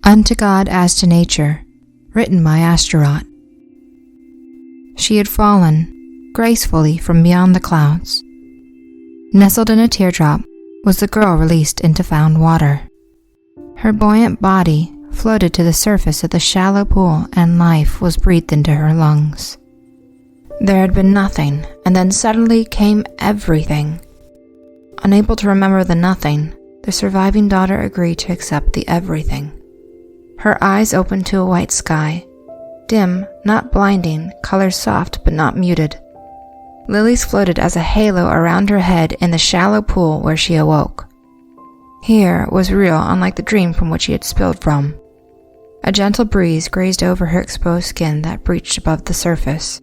Unto God as to nature, written by Astaroth. She had fallen gracefully from beyond the clouds. Nestled in a teardrop was the girl released into found water. Her buoyant body floated to the surface of the shallow pool, and life was breathed into her lungs. There had been nothing, and then suddenly came everything. Unable to remember the nothing, the surviving daughter agreed to accept the everything. Her eyes opened to a white sky, dim, not blinding, color soft but not muted. Lilies floated as a halo around her head in the shallow pool where she awoke. Here was real, unlike the dream from which she had spilled from. A gentle breeze grazed over her exposed skin that breached above the surface.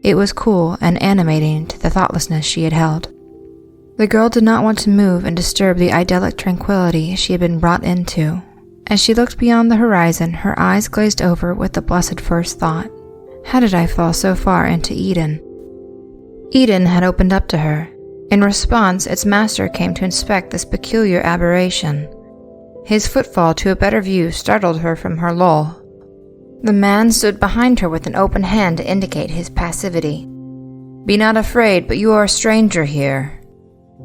It was cool and animating to the thoughtlessness she had held. The girl did not want to move and disturb the idyllic tranquility she had been brought into. As she looked beyond the horizon, her eyes glazed over with the blessed first thought. How did I fall so far into Eden? Eden had opened up to her. In response, its master came to inspect this peculiar aberration. His footfall to a better view startled her from her lull. The man stood behind her with an open hand to indicate his passivity. Be not afraid, but you are a stranger here.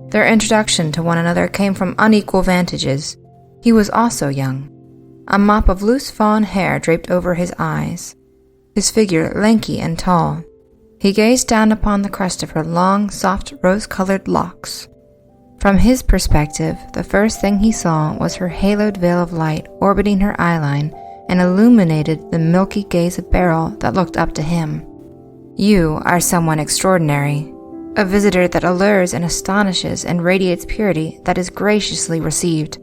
Their introduction to one another came from unequal vantages. He was also young. A mop of loose fawn hair draped over his eyes, his figure lanky and tall. He gazed down upon the crest of her long, soft, rose-colored locks. From his perspective, the first thing he saw was her haloed veil of light orbiting her eyeline and illuminated the milky gaze of beryl that looked up to him. You are someone extraordinary, a visitor that allures and astonishes and radiates purity that is graciously received.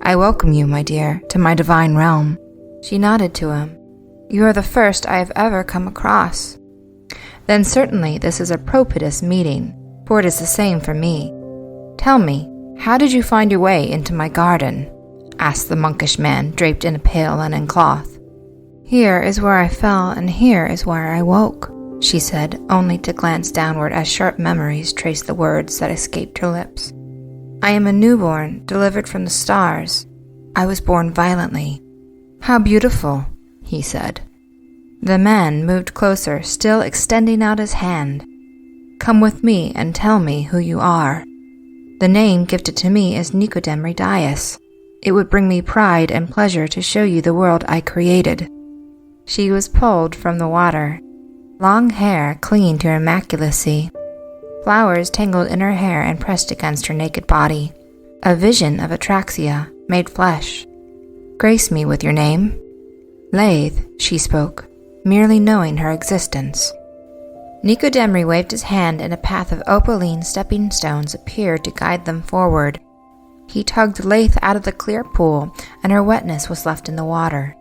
I welcome you, my dear, to my divine realm. She nodded to him. You are the first I have ever come across. Then certainly this is a propitious meeting, for it is the same for me. Tell me, how did you find your way into my garden? Asked the monkish man draped in a pale linen cloth. Here is where I fell, and here is where I woke, she said, only to glance downward as sharp memories traced the words that escaped her lips. I am a newborn, delivered from the stars. I was born violently. How beautiful, he said. The man moved closer, still extending out his hand. Come with me and tell me who you are. The name gifted to me is Nicodem Dias. It would bring me pride and pleasure to show you the world I created. She was pulled from the water, long hair clinging to her immaculacy. Flowers tangled in her hair and pressed against her naked body. A vision of Atraxia, made flesh. Grace me with your name. Lathe, she spoke, merely knowing her existence. Nicodemri waved his hand, and a path of opaline stepping stones appeared to guide them forward. He tugged Lathe out of the clear pool, and her wetness was left in the water.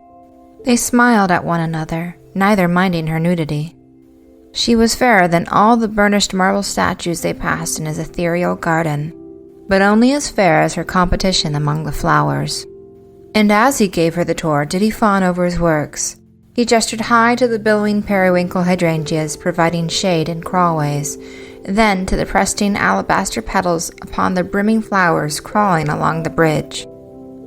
They smiled at one another, neither minding her nudity. She was fairer than all the burnished marble statues they passed in his ethereal garden, but only as fair as her competition among the flowers. And as he gave her the tour, did he fawn over his works. He gestured high to the billowing periwinkle hydrangeas providing shade in crawlways, then to the pristine alabaster petals upon the brimming flowers crawling along the bridge.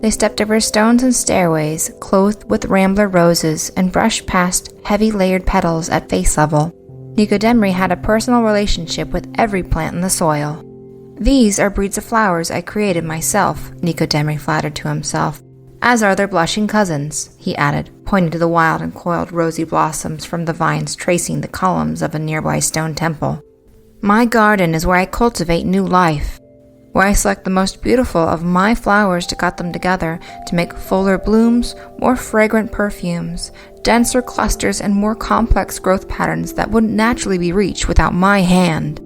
They stepped over stones and stairways, clothed with rambler roses, and brushed past heavy layered petals at face level. Nicodemri had a personal relationship with every plant in the soil. These are breeds of flowers I created myself, Nicodemri flattered to himself. As are their blushing cousins, he added, pointing to the wild and coiled rosy blossoms from the vines tracing the columns of a nearby stone temple. My garden is where I cultivate new life, where I select the most beautiful of my flowers to cut them together to make fuller blooms, more fragrant perfumes, denser clusters, and more complex growth patterns that wouldn't naturally be reached without my hand.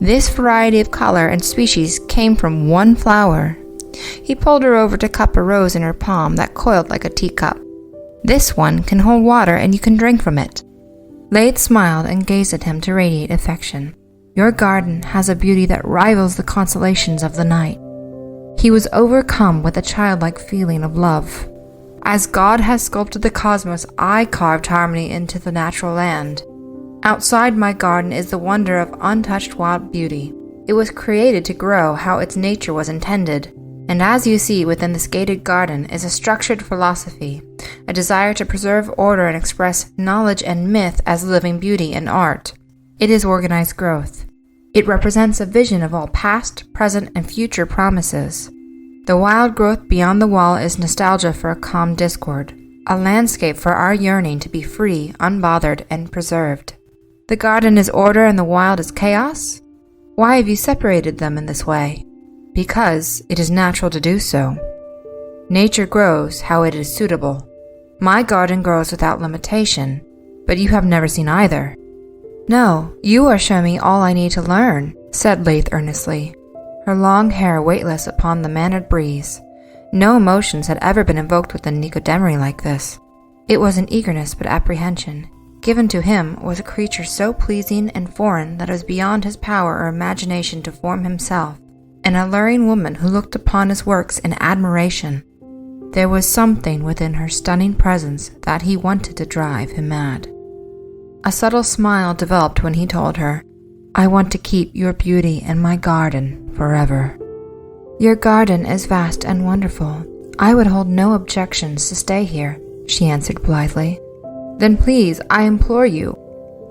This variety of color and species came from one flower. He pulled her over to cup a rose in her palm that coiled like a teacup. This one can hold water and you can drink from it. Lathe smiled and gazed at him to radiate affection. Your garden has a beauty that rivals the constellations of the night. He was overcome with a childlike feeling of love. As God has sculpted the cosmos, I carved harmony into the natural land. Outside my garden is the wonder of untouched wild beauty. It was created to grow how its nature was intended. And as you see within this gated garden is a structured philosophy, a desire to preserve order and express knowledge and myth as living beauty and art. It is organized growth. It represents a vision of all past, present, and future promises. The wild growth beyond the wall is nostalgia for a calm discord, a landscape for our yearning to be free, unbothered, and preserved. The garden is order and the wild is chaos? Why have you separated them in this way? Because it is natural to do so. Nature grows how it is suitable. My garden grows without limitation, but you have never seen either. No, you are showing me all I need to learn, said Laith earnestly, her long hair weightless upon the mannered breeze. No emotions had ever been invoked within Nicodemri like this. It was an eagerness but apprehension. Given to him was a creature so pleasing and foreign that it was beyond his power or imagination to form himself. An alluring woman who looked upon his works in admiration. There was something within her stunning presence that he wanted to drive him mad. A subtle smile developed when he told her, I want to keep your beauty in my garden forever. Your garden is vast and wonderful. I would hold no objections to stay here, she answered blithely. Then please, I implore you,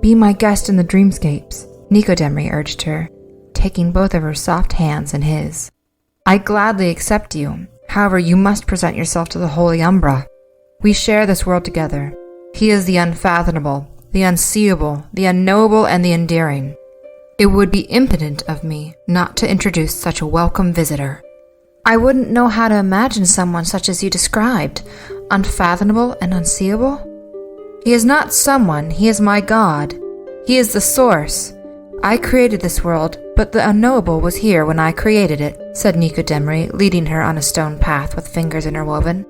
be my guest in the dreamscapes, Nicodemri urged her, taking both of her soft hands in his. I gladly accept you. However, you must present yourself to the Holy Umbra. We share this world together. He is the unfathomable, the unseeable, the unknowable, and the endearing. It would be impotent of me not to introduce such a welcome visitor. I wouldn't know how to imagine someone such as you described, unfathomable and unseeable. He is not someone, he is my God. He is the source. I created this world, but the unknowable was here when I created it, said Nicodemri, leading her on a stone path with fingers interwoven.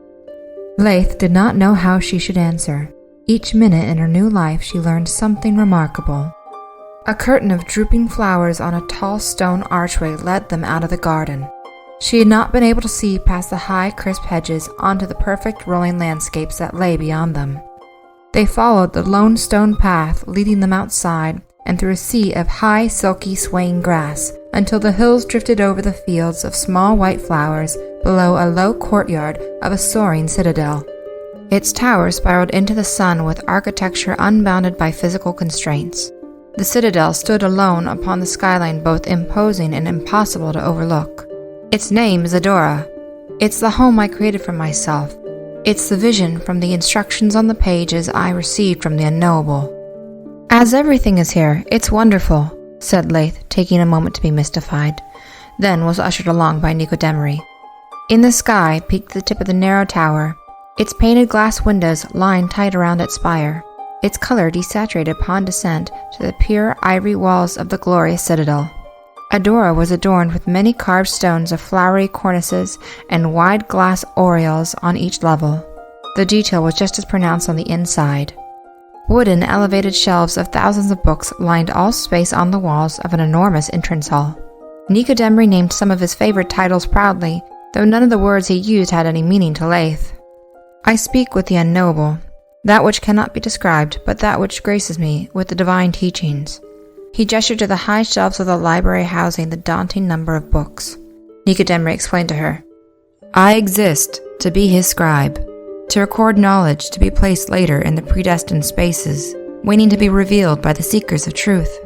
Laith did not know how she should answer. Each minute in her new life she learned something remarkable. A curtain of drooping flowers on a tall stone archway led them out of the garden. She had not been able to see past the high, crisp hedges onto the perfect rolling landscapes that lay beyond them. They followed the lone stone path leading them outside and through a sea of high, silky, swaying grass until the hills drifted over the fields of small white flowers below a low courtyard of a soaring citadel. Its towers spiraled into the sun with architecture unbounded by physical constraints. The citadel stood alone upon the skyline, both imposing and impossible to overlook. Its name is Adora. It's the home I created for myself. It's the vision from the instructions on the pages I received from the unknowable. As everything is here, it's wonderful, said Laith, taking a moment to be mystified, then was ushered along by Nicodemri. In the sky peeked the tip of the narrow tower, its painted glass windows lined tight around its spire, its color desaturated upon descent to the pure ivory walls of the glorious citadel. Adora was adorned with many carved stones of flowery cornices and wide glass oriels on each level. The detail was just as pronounced on the inside. Wooden elevated shelves of thousands of books lined all space on the walls of an enormous entrance hall. Nicodemri named some of his favorite titles proudly, though none of the words he used had any meaning to Laith. I speak with the unknowable, that which cannot be described, but that which graces me with the divine teachings. He gestured to the high shelves of the library housing the daunting number of books. Nicodemri explained to her, I exist to be his scribe, to record knowledge to be placed later in the predestined spaces, waiting to be revealed by the seekers of truth.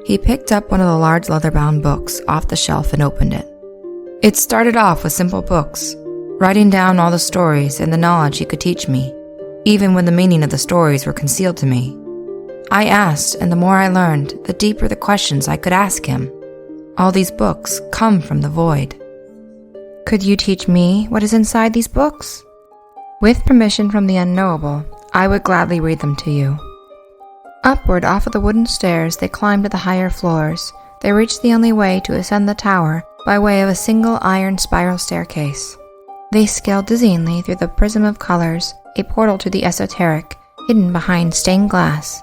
He picked up one of the large leather-bound books off the shelf and opened it. It started off with simple books, writing down all the stories and the knowledge he could teach me, even when the meaning of the stories were concealed to me. I asked, and the more I learned, the deeper the questions I could ask him. All these books come from the void. Could you teach me what is inside these books? With permission from the unknowable, I would gladly read them to you. Upward off of the wooden stairs they climbed to the higher floors. They reached the only way to ascend the tower by way of a single iron spiral staircase. They scaled dizzyingly through the prism of colors, a portal to the esoteric, hidden behind stained glass.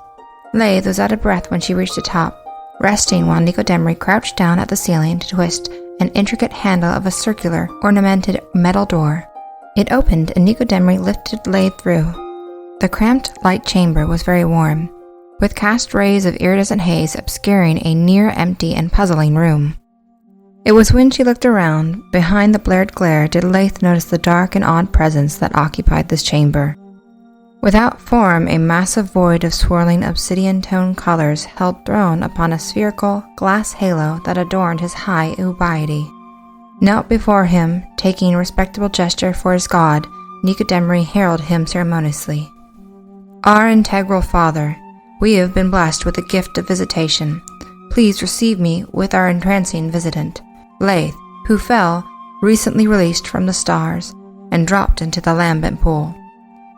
Laith was out of breath when she reached the top, resting while Nicodemri crouched down at the ceiling to twist an intricate handle of a circular, ornamented metal door. It opened and Nicodemri lifted Laith through. The cramped, light chamber was very warm, with cast rays of iridescent haze obscuring a near-empty and puzzling room. It was when she looked around, behind the blared glare, did Leith notice the dark and odd presence that occupied this chamber. Without form, a massive void of swirling obsidian-toned colors held throne upon a spherical glass halo that adorned his high ubiety. Knelt before him, taking a respectable gesture for his god, Nicodemri heralded him ceremoniously. Our integral father, we have been blessed with the gift of visitation. Please receive me with our entrancing visitant, Leith, who fell, recently released from the stars, and dropped into the lambent pool.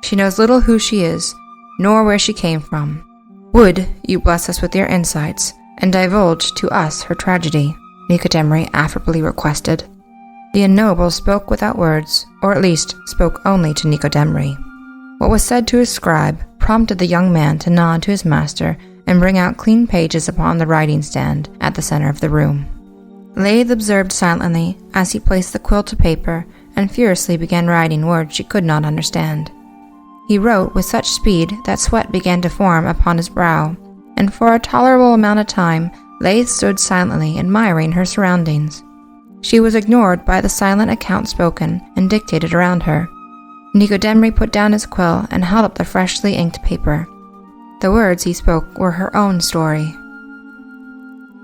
She knows little who she is, nor where she came from. Would you bless us with your insights, and divulge to us her tragedy? Nicodemri affably requested. The ennoble spoke without words, or at least spoke only to Nicodemri. What was said to his scribe prompted the young man to nod to his master and bring out clean pages upon the writing stand at the center of the room. Leith observed silently as he placed the quill to paper and furiously began writing words she could not understand. He wrote with such speed that sweat began to form upon his brow, and for a tolerable amount of time Leith stood silently admiring her surroundings. She was ignored by the silent account spoken and dictated around her. Nicodemri put down his quill and held up the freshly inked paper. The words he spoke were her own story.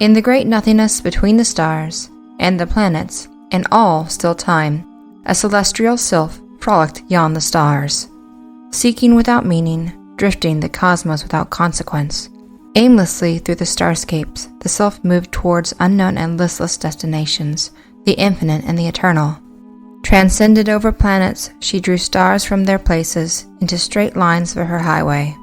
In the great nothingness between the stars and the planets, and all still time, a celestial sylph frolicked yon the stars. Seeking without meaning, drifting the cosmos without consequence. Aimlessly through the starscapes, the sylph moved towards unknown and listless destinations, the infinite and the eternal. Transcended over planets, she drew stars from their places into straight lines for her highway.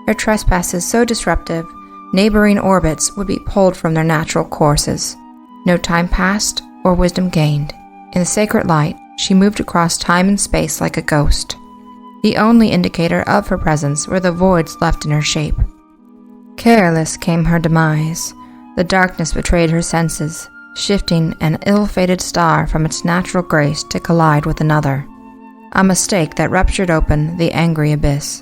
Her trespasses so disruptive, neighboring orbits would be pulled from their natural courses. No time passed or wisdom gained. In the sacred light, she moved across time and space like a ghost. The only indicator of her presence were the voids left in her shape. Careless came her demise. The darkness betrayed her senses, shifting an ill-fated star from its natural grace to collide with another. A mistake that ruptured open the angry abyss.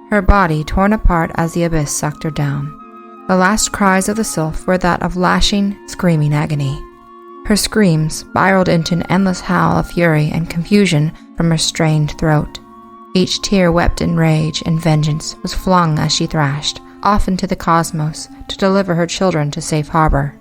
Her body torn apart as the abyss sucked her down. The last cries of the sylph were that of lashing, screaming agony. Her screams spiraled into an endless howl of fury and confusion from her strained throat. Each tear wept in rage and vengeance was flung as she thrashed, off into the cosmos to deliver her children to safe harbor.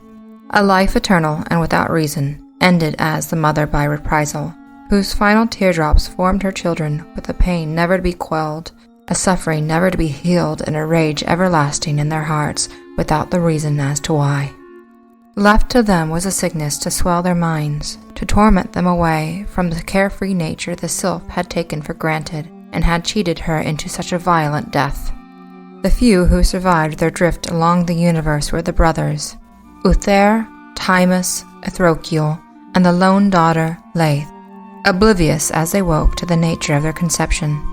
A life eternal and without reason ended as the mother by reprisal, whose final teardrops formed her children with a pain never to be quelled, a suffering never to be healed, and a rage everlasting in their hearts without the reason as to why. Left to them was a sickness to swell their minds, to torment them away from the carefree nature the sylph had taken for granted and had cheated her into such a violent death. The few who survived their drift along the universe were the brothers, Uther, Timus, Ithrokiel, and the lone daughter, Leith, oblivious as they woke to the nature of their conception.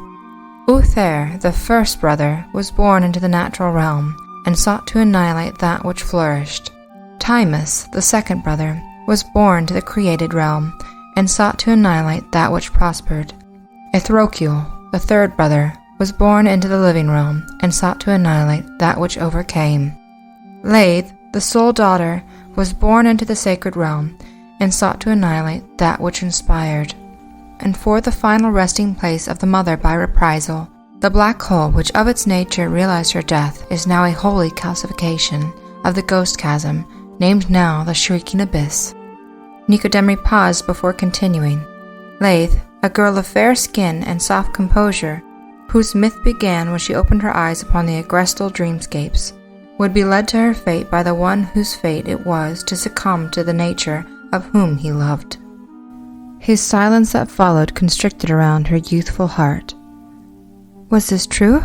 Uther, the first brother, was born into the natural realm and sought to annihilate that which flourished. Timus, the second brother, was born to the created realm and sought to annihilate that which prospered. Ithrokiel, the third brother, was born into the living realm and sought to annihilate that which overcame. Leith, the sole daughter, was born into the sacred realm and sought to annihilate that which inspired. And for the final resting place of the mother by reprisal, the black hole which of its nature realized her death is now a holy calcification of the ghost chasm, named now the Shrieking Abyss. Nicodemri paused before continuing. Leith, a girl of fair skin and soft composure, whose myth began when she opened her eyes upon the agrestal dreamscapes, would be led to her fate by the one whose fate it was to succumb to the nature of whom he loved. His silence that followed constricted around her youthful heart. Was this true?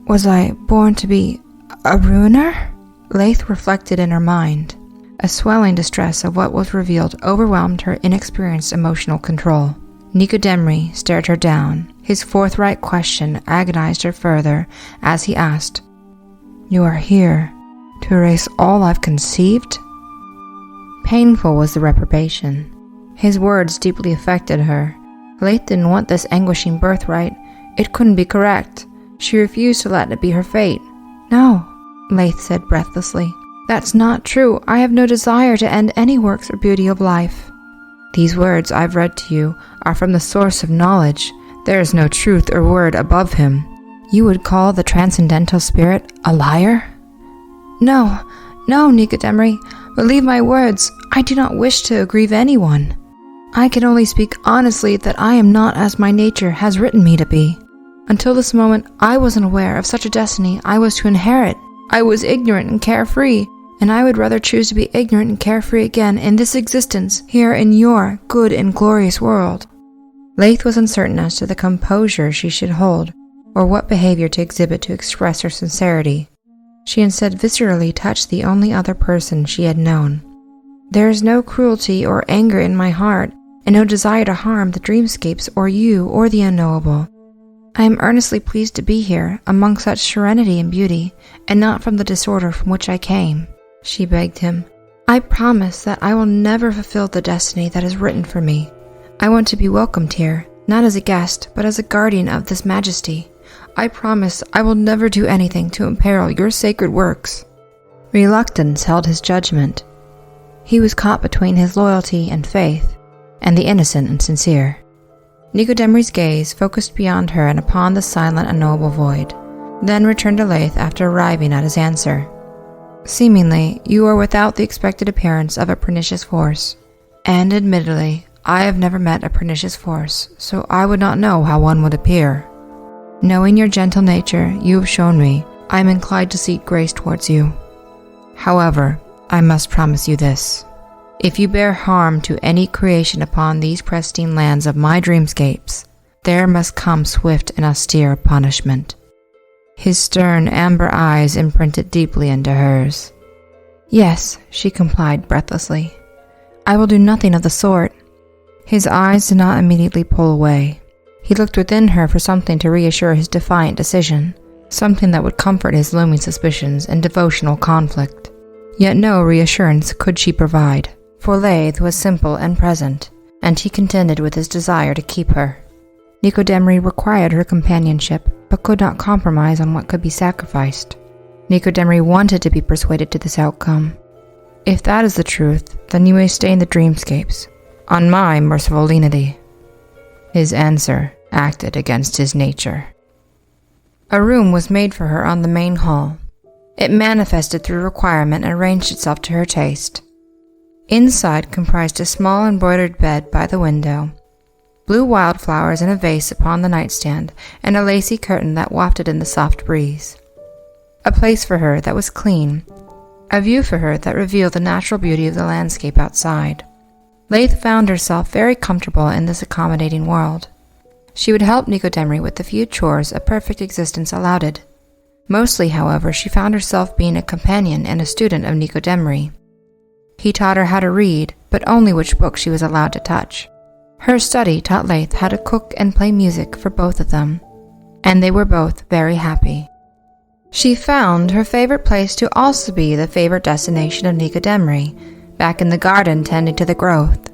Was I born to be a ruiner? Leith reflected in her mind. A swelling distress of what was revealed overwhelmed her inexperienced emotional control. Nicodemri stared her down. His forthright question agonized her further as he asked, "You are here to erase all I've conceived?" Painful was the reprobation. His words deeply affected her. Leith didn't want this anguishing birthright. It couldn't be correct. She refused to let it be her fate. "No," Leith said breathlessly. That's not true. I have no desire to end any works or beauty of life. These words I've read to you are from the source of knowledge. There is no truth or word above him. You would call the transcendental spirit a liar? No, Nicodemri. Believe my words. I do not wish to aggrieve anyone. I can only speak honestly that I am not as my nature has written me to be. Until this moment, I wasn't aware of such a destiny I was to inherit. I was ignorant and carefree, and I would rather choose to be ignorant and carefree again in this existence, here in your good and glorious world. Laith was uncertain as to the composure she should hold, or what behavior to exhibit to express her sincerity. She instead viscerally touched the only other person she had known. There is no cruelty or anger in my heart, and no desire to harm the dreamscapes or you or the unknowable. I am earnestly pleased to be here, among such serenity and beauty, and not from the disorder from which I came. She begged him. I promise that I will never fulfill the destiny that is written for me. I want to be welcomed here, not as a guest, but as a guardian of this majesty. I promise I will never do anything to imperil your sacred works. Reluctance held his judgment. He was caught between his loyalty and faith, and the innocent and sincere. Nicodemri's gaze focused beyond her and upon the silent, unknowable void, then returned to Laith after arriving at his answer. Seemingly, you are without the expected appearance of a pernicious force, and admittedly, I have never met a pernicious force, so I would not know how one would appear. Knowing your gentle nature you have shown me, I am inclined to seek grace towards you. However, I must promise you this. If you bear harm to any creation upon these pristine lands of my dreamscapes, there must come swift and austere punishment. His stern amber eyes imprinted deeply into hers. Yes, she complied breathlessly. I will do nothing of the sort. His eyes did not immediately pull away. He looked within her for something to reassure his defiant decision, something that would comfort his looming suspicions and devotional conflict. Yet no reassurance could she provide, for Laith was simple and present, and he contended with his desire to keep her. Nicodemri required her companionship, but could not compromise on what could be sacrificed. Nicodemri wanted to be persuaded to this outcome. If that is the truth, then you may stay in the dreamscapes, on my merciful lenity. His answer acted against his nature. A room was made for her on the main hall. It manifested through requirement and arranged itself to her taste. Inside comprised a small embroidered bed by the window, blue wildflowers in a vase upon the nightstand, and a lacy curtain that wafted in the soft breeze. A place for her that was clean, a view for her that revealed the natural beauty of the landscape outside. Laith found herself very comfortable in this accommodating world. She would help Nicodemri with the few chores a perfect existence allowed it. Mostly, however, she found herself being a companion and a student of Nicodemri. He taught her how to read, but only which book she was allowed to touch. Her study taught Laith how to cook and play music for both of them, and they were both very happy. She found her favorite place to also be the favorite destination of Nicodemri, back in the garden tending to the growth.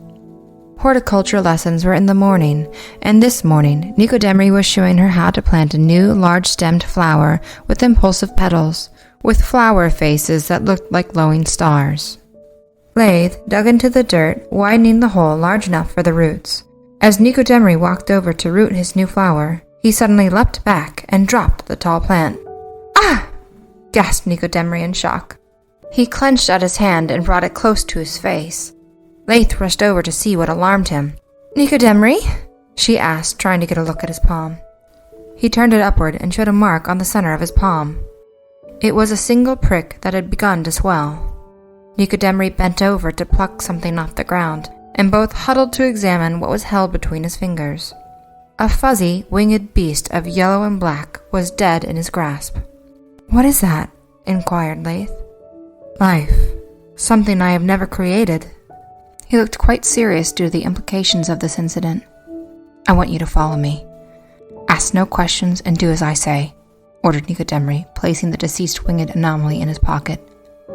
Horticulture lessons were in the morning, and this morning Nicodemri was showing her how to plant a new large-stemmed flower with impulsive petals, with flower faces that looked like glowing stars. Laith dug into the dirt, widening the hole large enough for the roots. As Nicodemri walked over to root his new flower, he suddenly leapt back and dropped the tall plant. Ah! Gasped Nicodemri in shock. He clenched out his hand and brought it close to his face. Laith rushed over to see what alarmed him. Nicodemri? She asked, trying to get a look at his palm. He turned it upward and showed a mark on the center of his palm. It was a single prick that had begun to swell. Nicodemri bent over to pluck something off the ground, and both huddled to examine what was held between his fingers. A fuzzy, winged beast of yellow and black was dead in his grasp. What is that? Inquired Laith. Life. Something I have never created. He looked quite serious due to the implications of this incident. I want you to follow me. Ask no questions and do as I say, ordered Nicodemri, placing the deceased winged anomaly in his pocket.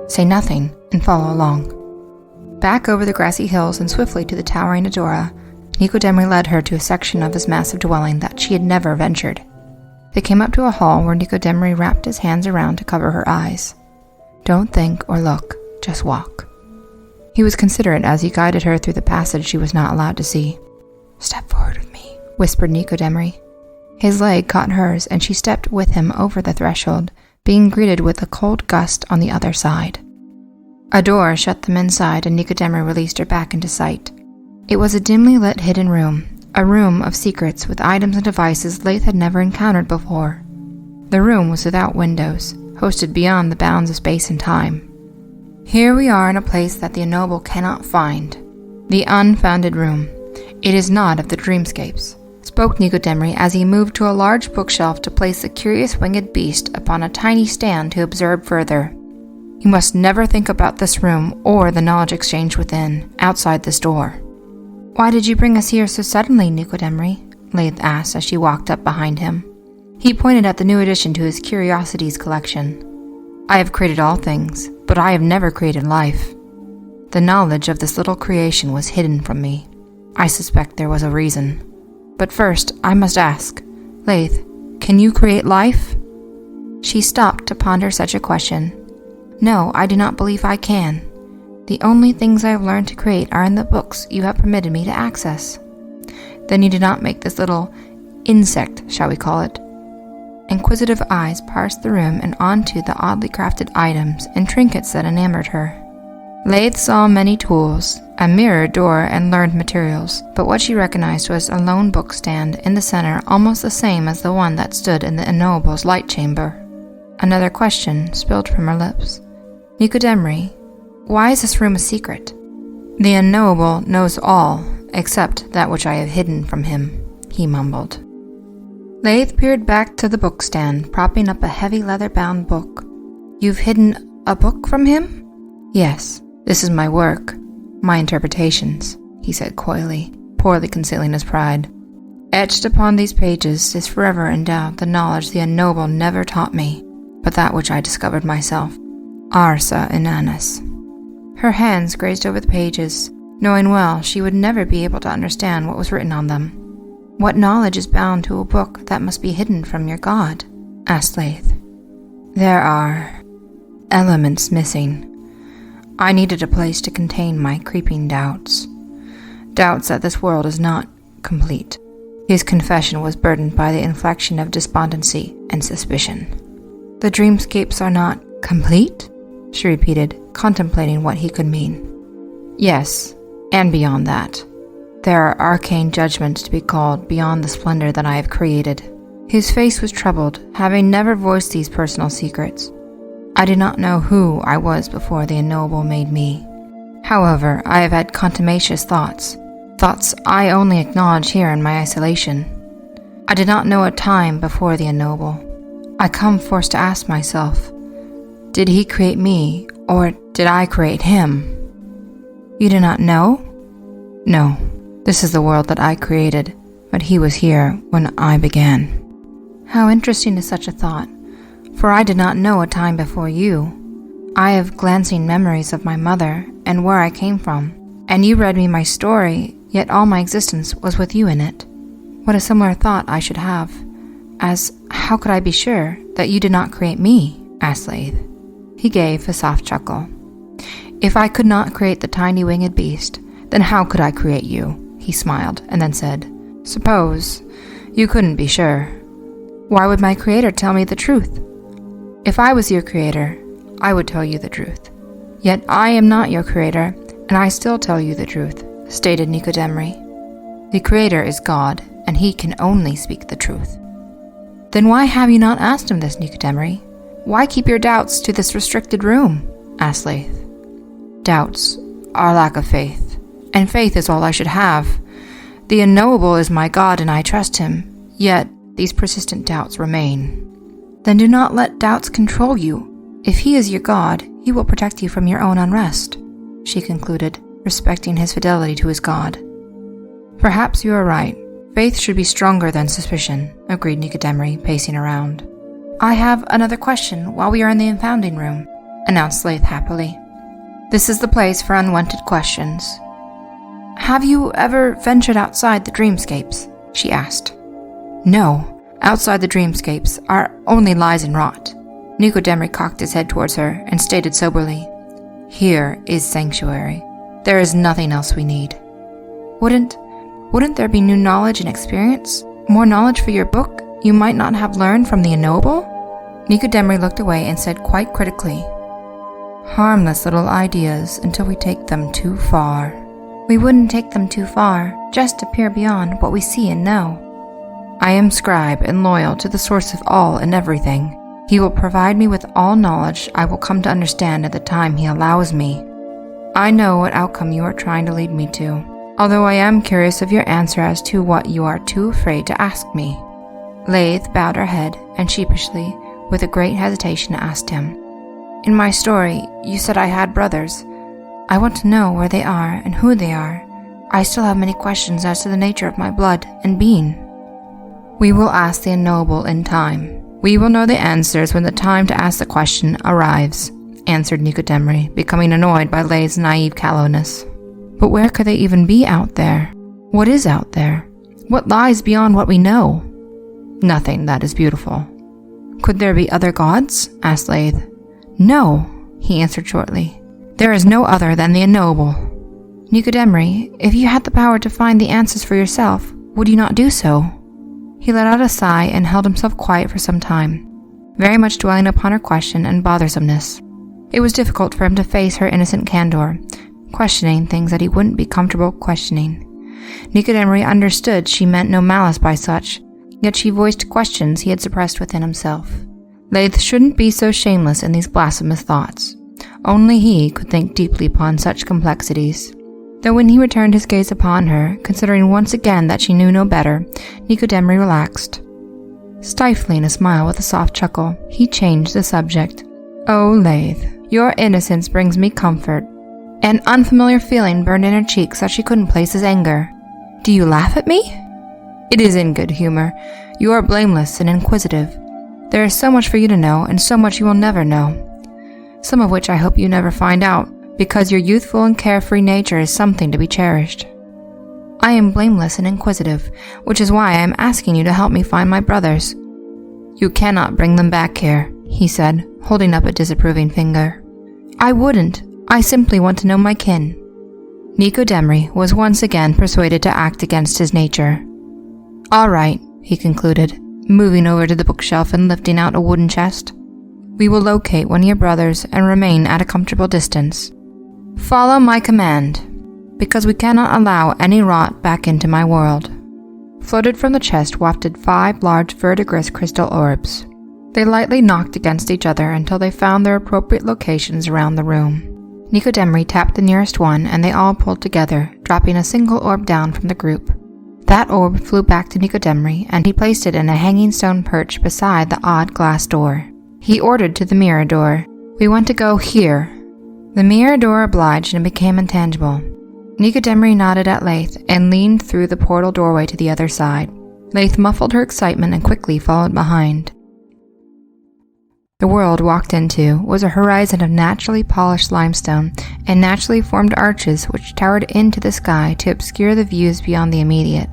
Say nothing and follow along. Back over the grassy hills and swiftly to the towering Adora, Nicodemri led her to a section of his massive dwelling that she had never ventured. They came up to a hall where Nicodemri wrapped his hands around to cover her eyes. Don't think or look, just walk. He was considerate as he guided her through the passage she was not allowed to see. Step forward with me, whispered Nicodemri. His leg caught hers, and she stepped with him over the threshold, being greeted with a cold gust on the other side. A door shut them inside, and Nicodemri released her back into sight. It was a dimly lit hidden room, a room of secrets with items and devices Leith had never encountered before. The room was without windows, hosted beyond the bounds of space and time. Here we are in a place that the ignoble cannot find. The unfounded room. It is not of the dreamscapes, spoke Nicodemri as he moved to a large bookshelf to place the curious winged beast upon a tiny stand to observe further. You must never think about this room or the knowledge exchange within, outside this door. Why did you bring us here so suddenly, Nicodemri? Leith asked as she walked up behind him. He pointed at the new addition to his curiosities collection. I have created all things, but I have never created life. The knowledge of this little creation was hidden from me. I suspect there was a reason. But first, I must ask, Leith, can you create life? She stopped to ponder such a question. No, I do not believe I can. The only things I have learned to create are in the books you have permitted me to access. Then you did not make this little insect, shall we call it? Inquisitive eyes parsed the room and onto the oddly crafted items and trinkets that enamored her. Leith saw many tools, a mirror door, and learned materials, but what she recognized was a lone book stand in the center, almost the same as the one that stood in the unknowable's light chamber. Another question spilled from her lips. Nicodemri, why is this room a secret? The unknowable knows all, except that which I have hidden from him, he mumbled. Leith peered back to the bookstand, propping up a heavy leather-bound book. You've hidden a book from him? Yes, this is my work, my interpretations, he said coyly, poorly concealing his pride. Etched upon these pages is forever endowed the knowledge the unknowable never taught me, but that which I discovered myself. Arsa Inanis. Her hands grazed over the pages, knowing well she would never be able to understand what was written on them. What knowledge is bound to a book that must be hidden from your god? Asked Leith. There are elements missing. I needed a place to contain my creeping doubts. Doubts that this world is not complete. His confession was burdened by the inflection of despondency and suspicion. The dreamscapes are not complete? She repeated, contemplating what he could mean. Yes, and beyond that. There are arcane judgments to be called beyond the splendor that I have created. His face was troubled, having never voiced these personal secrets. I did not know who I was before the unknowable made me. However, I have had contumacious thoughts I only acknowledge here in my isolation. I did not know a time before the unknowable. I come forced to ask myself, did he create me, or did I create him? You do not know? No, this is the world that I created, but he was here when I began. How interesting is such a thought, for I did not know a time before you. I have glancing memories of my mother and where I came from, and you read me my story, yet all my existence was with you in it. What a similar thought I should have, as how could I be sure that you did not create me? Asked Leith. He gave a soft chuckle. If I could not create the tiny winged beast, then how could I create you? He smiled, and then said, Suppose you couldn't be sure. Why would my creator tell me the truth? If I was your creator, I would tell you the truth. Yet I am not your creator, and I still tell you the truth, stated Nicodemri. The creator is God, and he can only speak the truth. Then why have you not asked him this, Nicodemri? Why keep your doubts to this restricted room? Asked Leith. Doubts are lack of faith, and faith is all I should have. The unknowable is my God, and I trust him, yet these persistent doubts remain. Then do not let doubts control you. If he is your God, he will protect you from your own unrest, she concluded, respecting his fidelity to his God. Perhaps you are right. Faith should be stronger than suspicion, agreed Nicodemri, pacing around. I have another question while we are in the unfounding room, announced Leith happily. This is the place for unwanted questions. Have you ever ventured outside the dreamscapes? She asked. No, outside the dreamscapes are only lies and rot. Nicodemri cocked his head towards her and stated soberly, "Here is sanctuary. There is nothing else we need." Wouldn't there be new knowledge and experience? More knowledge for your book you might not have learned from the unknowable? Nicodemri looked away and said quite critically, "Harmless little ideas until we take them too far." "We wouldn't take them too far, just to peer beyond what we see and know." "I am scribe and loyal to the source of all and everything. He will provide me with all knowledge I will come to understand at the time he allows me. I know what outcome you are trying to lead me to, although I am curious of your answer as to what you are too afraid to ask me." Laith bowed her head and sheepishly, with a great hesitation, asked him, "In my story, you said I had brothers. I want to know where they are and who they are. I still have many questions as to the nature of my blood and being." "We will ask the unknowable in time. We will know the answers when the time to ask the question arrives," answered Nicodemri, becoming annoyed by Laith's naive callowness. "But where could they even be out there? What is out there? What lies beyond what we know?" "Nothing that is beautiful." "Could there be other gods?" asked Laith. "No," he answered shortly. "There is no other than the unknowable." "Nicodemri, if you had the power to find the answers for yourself, would you not do so?" He let out a sigh and held himself quiet for some time, very much dwelling upon her question and bothersomeness. It was difficult for him to face her innocent candor, questioning things that he wouldn't be comfortable questioning. Nicodemri understood she meant no malice by such, yet she voiced questions he had suppressed within himself. Laith shouldn't be so shameless in these blasphemous thoughts. Only he could think deeply upon such complexities. Though when he returned his gaze upon her, considering once again that she knew no better, Nicodemri relaxed. Stifling a smile with a soft chuckle, he changed the subject. "Oh, Laith, your innocence brings me comfort." An unfamiliar feeling burned in her cheeks that she couldn't place as anger. "Do you laugh at me?" "It is in good humor. You are blameless and inquisitive. There is so much for you to know, and so much you will never know. Some of which I hope you never find out, because your youthful and carefree nature is something to be cherished." "I am blameless and inquisitive, which is why I am asking you to help me find my brothers." "You cannot bring them back here," he said, holding up a disapproving finger. "I wouldn't. I simply want to know my kin." Nicodemri was once again persuaded to act against his nature. "All right," he concluded, moving over to the bookshelf and lifting out a wooden chest. "We will locate one of your brothers and remain at a comfortable distance. Follow my command, because we cannot allow any rot back into my world." Floated from the chest wafted 5 large verdigris crystal orbs. They lightly knocked against each other until they found their appropriate locations around the room. Nicodemri tapped the nearest one and they all pulled together, dropping a single orb down from the group. That orb flew back to Nicodemri and he placed it in a hanging stone perch beside the odd glass door. He ordered to the mirror door, "We want to go here." The mirror door obliged and became intangible. Nicodemri nodded at Laith and leaned through the portal doorway to the other side. Laith muffled her excitement and quickly followed behind. The world walked into was a horizon of naturally polished limestone and naturally formed arches which towered into the sky to obscure the views beyond the immediate.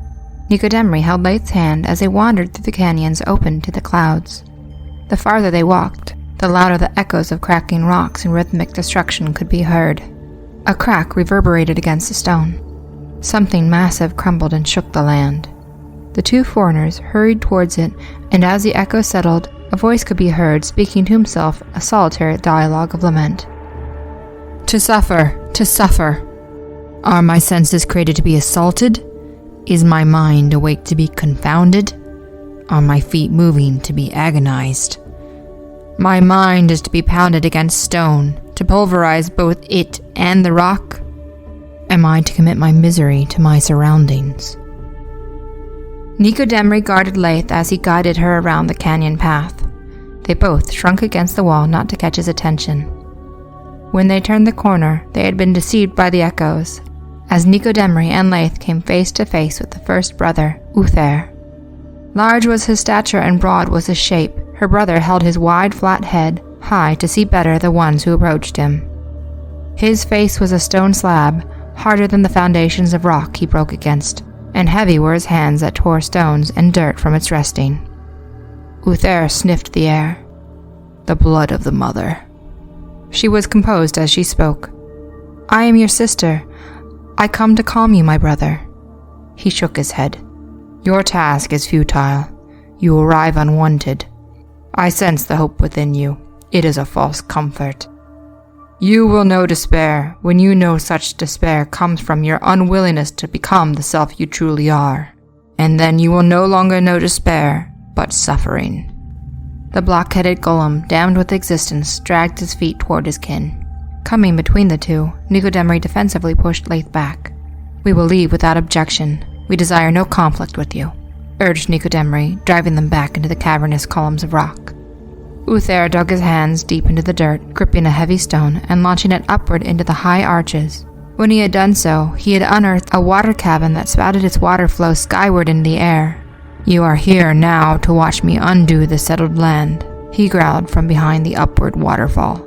Nicodemri held Laith's hand as they wandered through the canyons open to the clouds. The farther they walked, the louder the echoes of cracking rocks and rhythmic destruction could be heard. A crack reverberated against the stone. Something massive crumbled and shook the land. The 2 foreigners hurried towards it, and as the echo settled, a voice could be heard speaking to himself a solitary dialogue of lament. To suffer. Are my senses created to be assaulted? Is my mind awake to be confounded? Are my feet moving to be agonized? My mind is to be pounded against stone, to pulverize both it and the rock? Am I to commit my misery to my surroundings? Nicodemri guarded Laith as he guided her around the canyon path. They both shrunk against the wall not to catch his attention. When they turned the corner, they had been deceived by the echoes, as Nicodemri and Laith came face to face with the first brother, Uther. Large was his stature and broad was his shape. Her brother held his wide, flat head high to see better the ones who approached him. His face was a stone slab, harder than the foundations of rock he broke against, and heavy were his hands that tore stones and dirt from its resting. Uther sniffed the air. the blood of the mother." She was composed as she spoke. "I am your sister. I come to calm you, my brother." He shook his head. "Your task is futile. You arrive unwanted. I sense the hope within you. It is a false comfort. You will know despair when you know such despair comes from your unwillingness to become the self you truly are. And then you will no longer know despair, but suffering." The block-headed golem, damned with existence, dragged his feet toward his kin. Coming between the two, Nicodemri defensively pushed Laith back. "We will leave without objection. We desire no conflict with you," urged Nicodemri, driving them back into the cavernous columns of rock. Uther dug his hands deep into the dirt, gripping a heavy stone and launching it upward into the high arches. When he had done so, he had unearthed a water cavern that spouted its water flow skyward in the air. "You are here now to watch me undo the settled land," he growled from behind the upward waterfall.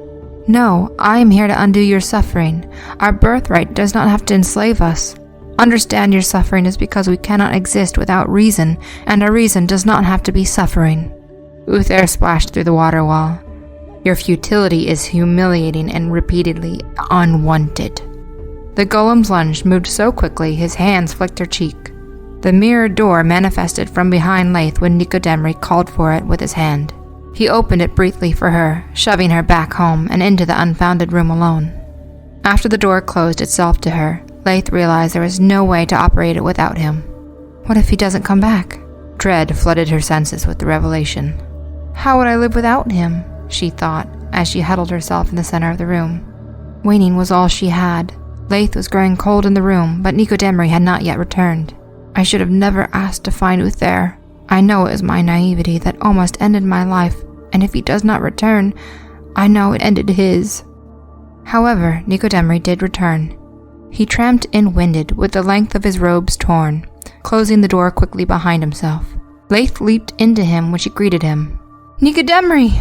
"No, I am here to undo your suffering. Our birthright does not have to enslave us. Understand your suffering is because we cannot exist without reason, and our reason does not have to be suffering." Uther splashed through the water wall. "Your futility is humiliating and repeatedly unwanted." The golem's lunge moved so quickly his hands flicked her cheek. The mirrored door manifested from behind Laith when Nicodemri called for it with his hand. He opened it briefly for her, shoving her back home and into the unfounded room alone. After the door closed itself to her, Laith realized there was no way to operate it without him. What if he doesn't come back? Dread flooded her senses with the revelation. How would I live without him? She thought, as she huddled herself in the center of the room. Waiting was all she had. Laith was growing cold in the room, but Nicodemri had not yet returned. I should have never asked to find Uther. I know it was my naivety that almost ended my life, and if he does not return, I know it ended his. However, Nicodemri did return. He tramped in winded, with the length of his robes torn, closing the door quickly behind himself. Laith leaped into him when she greeted him. "Nicodemri!"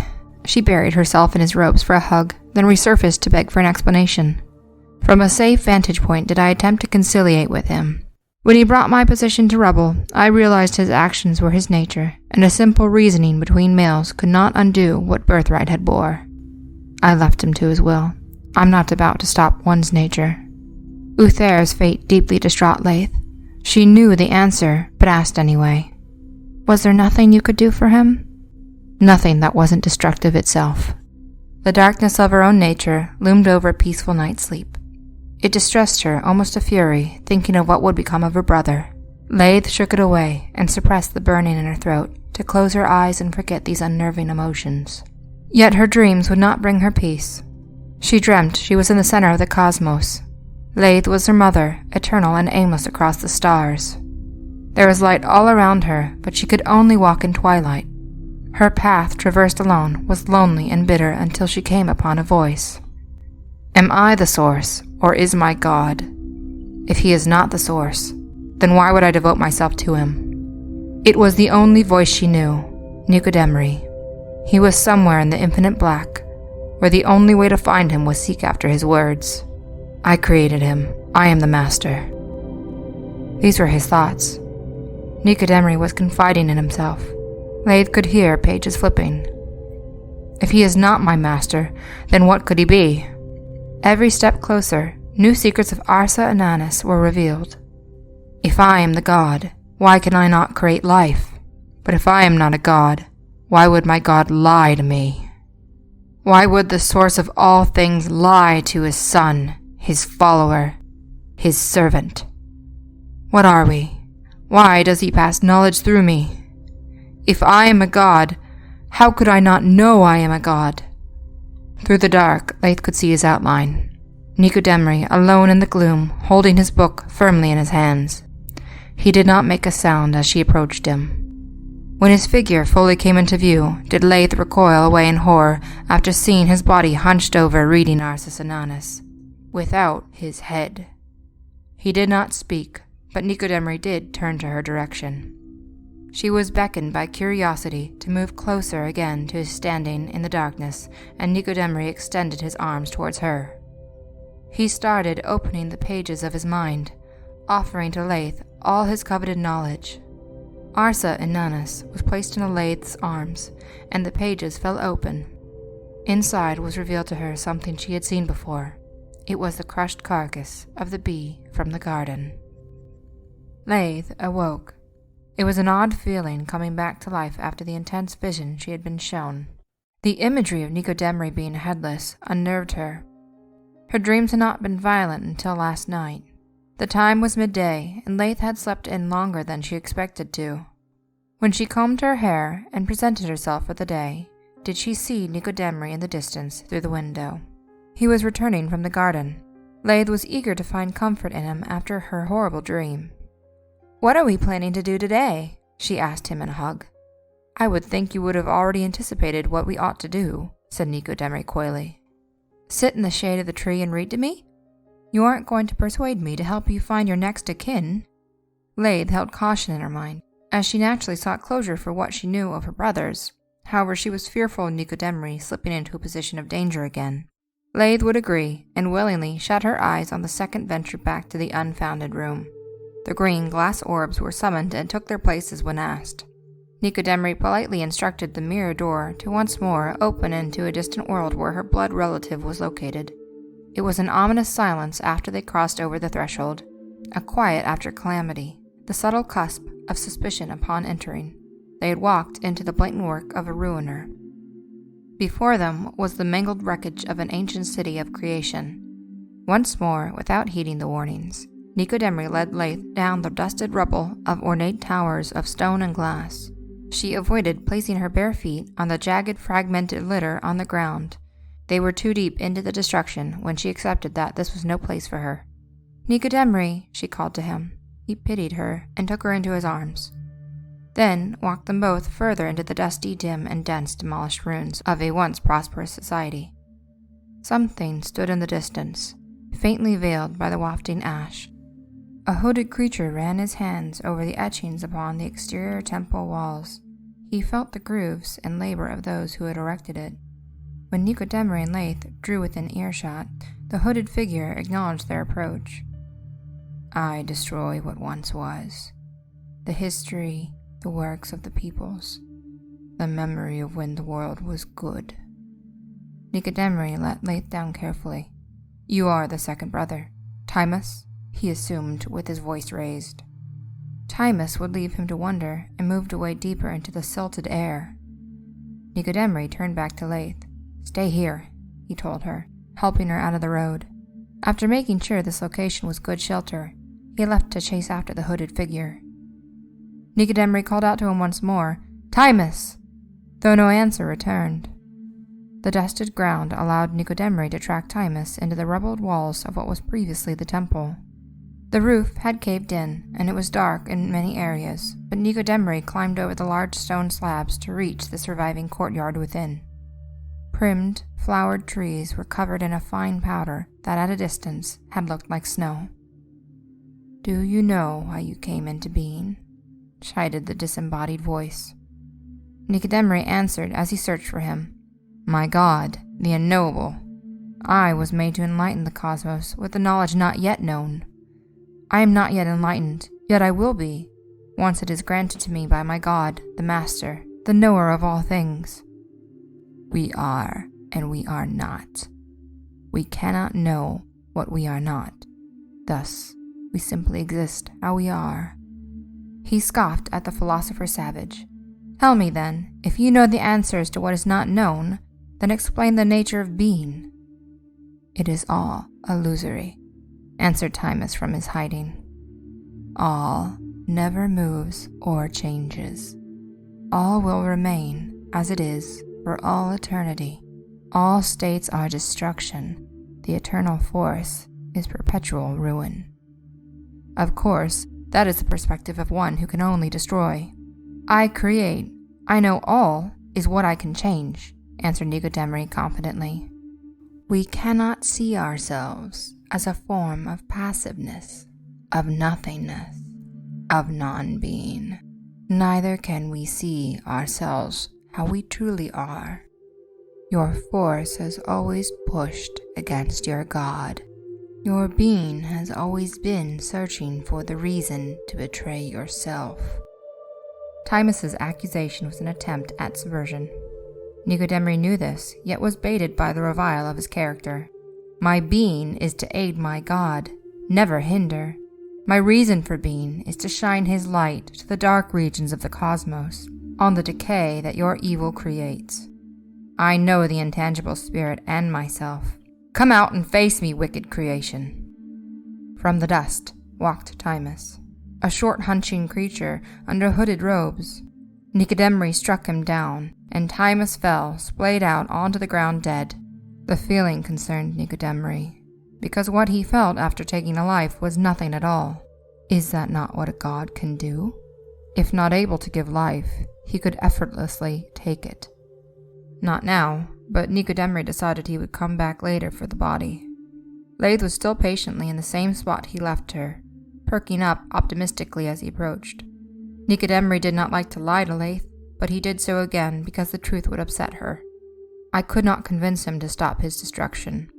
She buried herself in his robes for a hug, then resurfaced to beg for an explanation. From a safe vantage point did I attempt to conciliate with him. When he brought my position to rubble, I realized his actions were his nature, and a simple reasoning between males could not undo what birthright had bore. I left him to his will. I'm not about to stop one's nature. Uther's fate deeply distraught Laith. She knew the answer, but asked anyway. Was there nothing you could do for him? Nothing that wasn't destructive itself. The darkness of her own nature loomed over a peaceful night's sleep. It distressed her almost to fury, thinking of what would become of her brother. Laith shook it away and suppressed the burning in her throat to close her eyes and forget these unnerving emotions. Yet her dreams would not bring her peace. She dreamt she was in the center of the cosmos. Laith was her mother, eternal and aimless across the stars. There was light all around her, but she could only walk in twilight. Her path, traversed alone, was lonely and bitter until she came upon a voice. Am I the source, or is my God? If he is not the source, then why would I devote myself to him? It was the only voice she knew, Nicodemri. He was somewhere in the infinite black, where the only way to find him was seek after his words. I created him. I am the master. These were his thoughts. Nicodemri was confiding in himself. Laith could hear pages flipping. If he is not my master, then what could he be? Every step closer, new secrets of Arsa and Annis were revealed. If I am the god, why can I not create life? But if I am not a god, why would my god lie to me? Why would the source of all things lie to his son, his follower, his servant? What are we? Why does he pass knowledge through me? If I am a god, how could I not know I am a god? Through the dark, Laith could see his outline. Nicodemri, alone in the gloom, holding his book firmly in his hands. He did not make a sound as she approached him. When his figure fully came into view, did Laith recoil away in horror after seeing his body hunched over reading Arsa and Annis, without his head. He did not speak, but Nicodemri did turn to her direction. She was beckoned by curiosity to move closer again to his standing in the darkness, and Nicodemri extended his arms towards her. He started opening the pages of his mind, offering to Laith all his coveted knowledge. Arsa and Annis was placed in Laith's arms, and the pages fell open. Inside was revealed to her something she had seen before. It was the crushed carcass of the bee from the garden. Laith awoke. It was an odd feeling coming back to life after the intense vision she had been shown. The imagery of Nicodemri being headless unnerved her. Her dreams had not been violent until last night. The time was midday, and Laith had slept in longer than she expected to. When she combed her hair and presented herself for the day, did she see Nicodemri in the distance through the window. He was returning from the garden. Laith was eager to find comfort in him after her horrible dream. "What are we planning to do today?" she asked him in a hug. "I would think you would have already anticipated what we ought to do," said Nicodemri coyly. "Sit in the shade of the tree and read to me? You aren't going to persuade me to help you find your next of kin?" Laith held caution in her mind, as she naturally sought closure for what she knew of her brothers. However, she was fearful of Nicodemri slipping into a position of danger again. Laith would agree, and willingly shut her eyes on the second venture back to the unfounded room. The green glass orbs were summoned and took their places when asked. Nicodemri politely instructed the mirror door to once more open into a distant world where her blood relative was located. It was an ominous silence after they crossed over the threshold, a quiet after calamity, the subtle cusp of suspicion upon entering. They had walked into the blatant work of a ruiner. Before them was the mangled wreckage of an ancient city of creation. Once more, without heeding the warnings, Nicodemri led Laith down the dusted rubble of ornate towers of stone and glass. She avoided placing her bare feet on the jagged, fragmented litter on the ground. They were too deep into the destruction when she accepted that this was no place for her. "Nicodemri," she called to him. He pitied her and took her into his arms. Then walked them both further into the dusty, dim, and dense demolished ruins of a once prosperous society. Something stood in the distance, faintly veiled by the wafting ash. A hooded creature ran his hands over the etchings upon the exterior temple walls. He felt the grooves and labor of those who had erected it. When Nicodemri and Laith drew within earshot, the hooded figure acknowledged their approach. "I destroy what once was. The history, the works of the peoples, the memory of when the world was good." Nicodemri let Laith down carefully. "You are the second brother, Timus?" he assumed with his voice raised. Timus would leave him to wonder and moved away deeper into the silted air. Nicodemri turned back to Laith. "Stay here," he told her, helping her out of the road. After making sure this location was good shelter, he left to chase after the hooded figure. Nicodemri called out to him once more, "Timus!" though no answer returned. The dusted ground allowed Nicodemri to track Timus into the rubbled walls of what was previously the temple. The roof had caved in, and it was dark in many areas, but Nicodemri climbed over the large stone slabs to reach the surviving courtyard within. Primmed, flowered trees were covered in a fine powder that at a distance had looked like snow. "Do you know how you came into being?" chided the disembodied voice. Nicodemri answered as he searched for him. "My God, the unknowable. I was made to enlighten the cosmos with the knowledge not yet known. I am not yet enlightened, yet I will be, once it is granted to me by my God, the Master, the knower of all things. We are, and we are not. We cannot know what we are not. Thus, we simply exist how we are." He scoffed at the philosopher savage. "Tell me then, if you know the answers to what is not known, then explain the nature of being." "It is all illusory," answered Timus from his hiding. "All never moves or changes. All will remain as it is for all eternity. All states are destruction. The eternal force is perpetual ruin." Of course, that is the perspective of one who can only destroy. "I create. I know all is what I can change," answered Nicodemri confidently. "We cannot see ourselves as a form of passiveness, of nothingness, of non-being. Neither can we see ourselves how we truly are. Your force has always pushed against your God. Your being has always been searching for the reason to betray yourself." Timus's accusation was an attempt at subversion. Nicodemri knew this, yet was baited by the revival of his character. My being is to aid my God, never hinder. My reason for being is to shine his light to the dark regions of the cosmos, on the decay that your evil creates. I know the intangible spirit and myself. Come out and face me, wicked creation. From the dust walked Timus, a short hunching creature under hooded robes. Nicodemri struck him down, and Timus fell, splayed out onto the ground dead. The feeling concerned Nicodemri, because what he felt after taking a life was nothing at all. Is that not what a god can do? If not able to give life, he could effortlessly take it. Not now, but Nicodemri decided he would come back later for the body. Lath was still patiently in the same spot he left her, perking up optimistically as he approached. Nicodemri did not like to lie to Lath, but he did so again because the truth would upset her. I could not convince him to stop his destruction,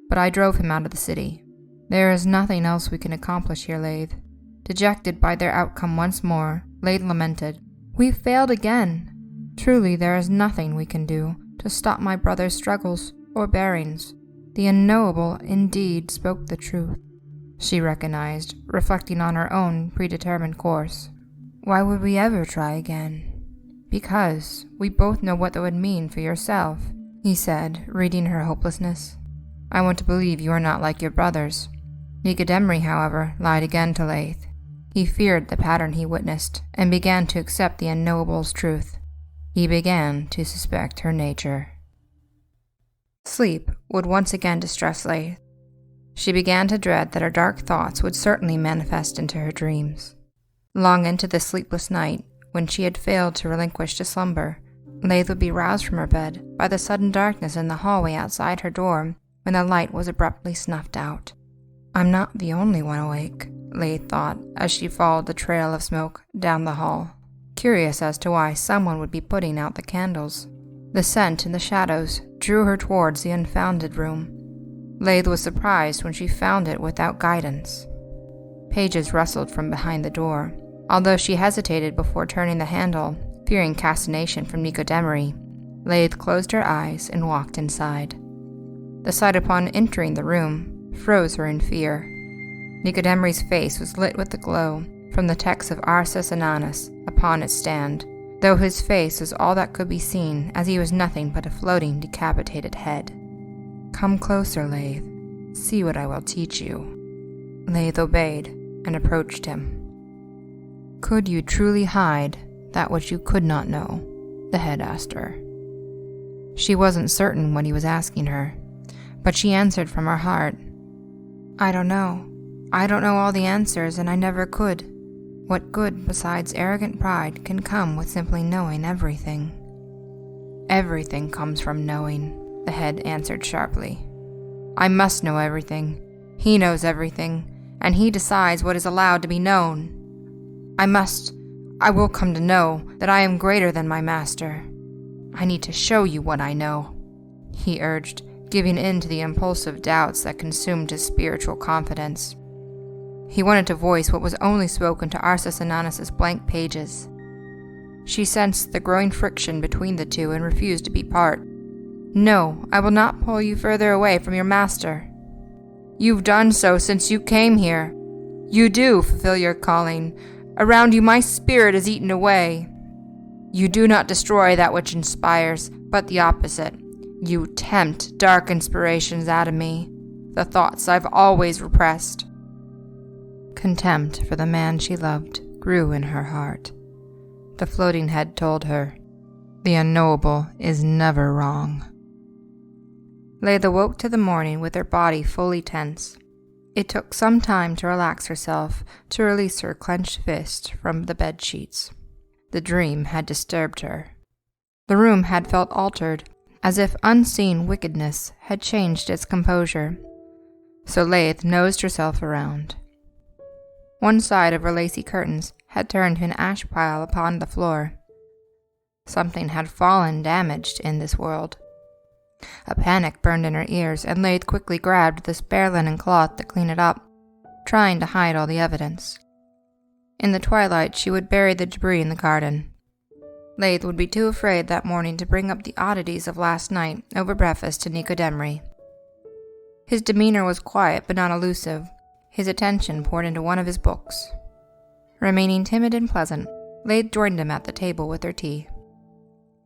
but I drove him out of the city. There is nothing else we can accomplish here, Lath. Dejected by their outcome once more, Lath lamented, "We failed again. Truly there is nothing we can do to stop my brother's struggles or bearings. The unknowable indeed spoke the truth," she recognized, reflecting on her own predetermined course. "Why would we ever try again?" "Because we both know what that would mean for yourself," he said, reading her hopelessness. "I want to believe you are not like your brothers." Nicodemri, however, lied again to Lath. He feared the pattern he witnessed, and began to accept the unknowable's truth. He began to suspect her nature. Sleep would once again distress Lath. She began to dread that her dark thoughts would certainly manifest into her dreams. Long into the sleepless night, when she had failed to relinquish to slumber, Lath would be roused from her bed by the sudden darkness in the hallway outside her door when the light was abruptly snuffed out. I'm not the only one awake, Lath thought as she followed the trail of smoke down the hall, curious as to why someone would be putting out the candles. The scent in the shadows drew her towards the unfounded room. Lath was surprised when she found it without guidance. Pages rustled from behind the door. Although she hesitated before turning the handle, fearing castination from Nicodemri, Lath closed her eyes and walked inside. The sight upon entering the room froze her in fear. Nicodemri's face was lit with the glow from the text of Arsus Ananus upon its stand, though his face was all that could be seen, as he was nothing but a floating, decapitated head. "Come closer, Lath. See what I will teach you." Lath obeyed and approached him. "Could you truly hide that which you could not know?" the head asked her. She wasn't certain what he was asking her, but she answered from her heart, "I don't know. I don't know all the answers, and I never could. What good besides arrogant pride can come with simply knowing everything?" "Everything comes from knowing," the head answered sharply. "I must know everything. He knows everything, and he decides what is allowed to be known. I will come to know that I am greater than my master. I need to show you what I know," he urged, giving in to the impulsive doubts that consumed his spiritual confidence. He wanted to voice what was only spoken to Arsus Ananus' blank pages. She sensed the growing friction between the two and refused to be part. "No, I will not pull you further away from your master. You've done so since you came here. You do fulfill your calling. Around you my spirit is eaten away. You do not destroy that which inspires, but the opposite. You tempt dark inspirations out of me, the thoughts I've always repressed." Contempt for the man she loved grew in her heart. The floating head told her, "The unknowable is never wrong." Lath awoke to the morning with her body fully tense. It took some time to relax herself, to release her clenched fist from the bed sheets. The dream had disturbed her. The room had felt altered, as if unseen wickedness had changed its composure. So Lath nosed herself around. One side of her lacy curtains had turned to an ash pile upon the floor. Something had fallen damaged in this world. A panic burned in her ears, and Lath quickly grabbed the spare linen cloth to clean it up, trying to hide all the evidence. In the twilight, she would bury the debris in the garden. Lath would be too afraid that morning to bring up the oddities of last night over breakfast to Nicodemri. His demeanor was quiet but not elusive. His attention poured into one of his books. Remaining timid and pleasant, Lath joined him at the table with her tea.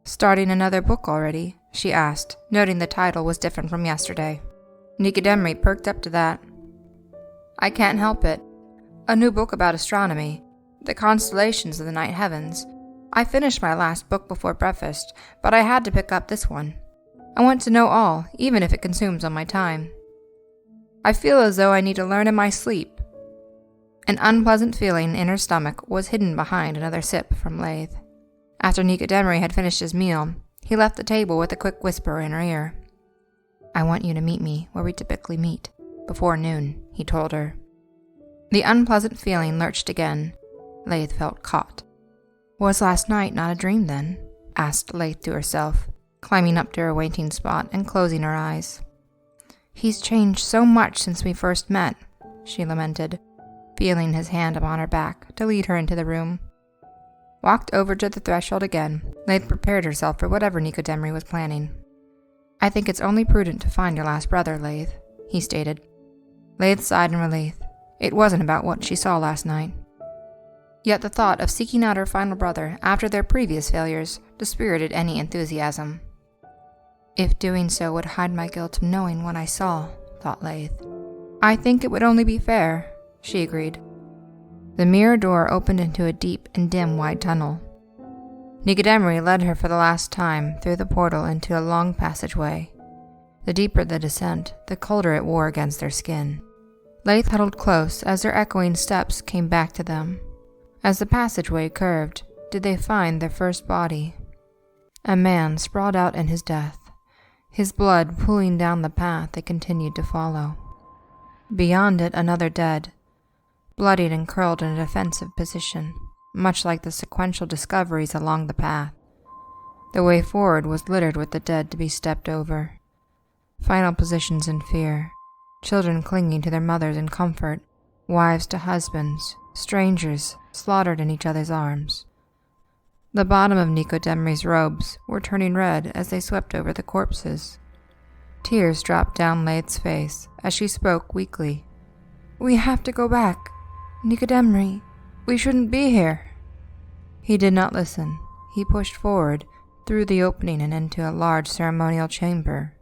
"Starting another book already?" she asked, noting the title was different from yesterday. Nicodemri perked up to that. "I can't help it. A new book about astronomy, the constellations of the night heavens. I finished my last book before breakfast, but I had to pick up this one. I want to know all, even if it consumes all my time. I feel as though I need to learn in my sleep." An unpleasant feeling in her stomach was hidden behind another sip from Lath. After Nicodemri had finished his meal, he left the table with a quick whisper in her ear. "I want you to meet me where we typically meet, before noon," he told her. The unpleasant feeling lurched again. Lath felt caught. Was last night not a dream then? Asked Lath to herself, climbing up to her waiting spot and closing her eyes. "He's changed so much since we first met," she lamented, feeling his hand upon her back to lead her into the room. Walked over to the threshold again, Lath prepared herself for whatever Nicodemri was planning. "I think it's only prudent to find your last brother, Lath," he stated. Lath sighed in relief. It wasn't about what she saw last night. Yet the thought of seeking out her final brother after their previous failures dispirited any enthusiasm. "If doing so would hide my guilt of knowing what I saw," thought Lath. "I think it would only be fair," she agreed. The mirror door opened into a deep and dim wide tunnel. Nicodemri led her for the last time through the portal into a long passageway. The deeper the descent, the colder it wore against their skin. Lath huddled close as their echoing steps came back to them. As the passageway curved, did they find their first body? A man sprawled out in his death, his blood pooling down the path they continued to follow. Beyond it, another dead, bloodied and curled in a defensive position, much like the sequential discoveries along the path. The way forward was littered with the dead to be stepped over. Final positions in fear, children clinging to their mothers in comfort, wives to husbands, strangers slaughtered in each other's arms. The bottom of Nicodemri's robes were turning red as they swept over the corpses. Tears dropped down Lath's face as she spoke weakly. "We have to go back. Nicodemri, we shouldn't be here." He did not listen. He pushed forward, through the opening and into a large ceremonial chamber.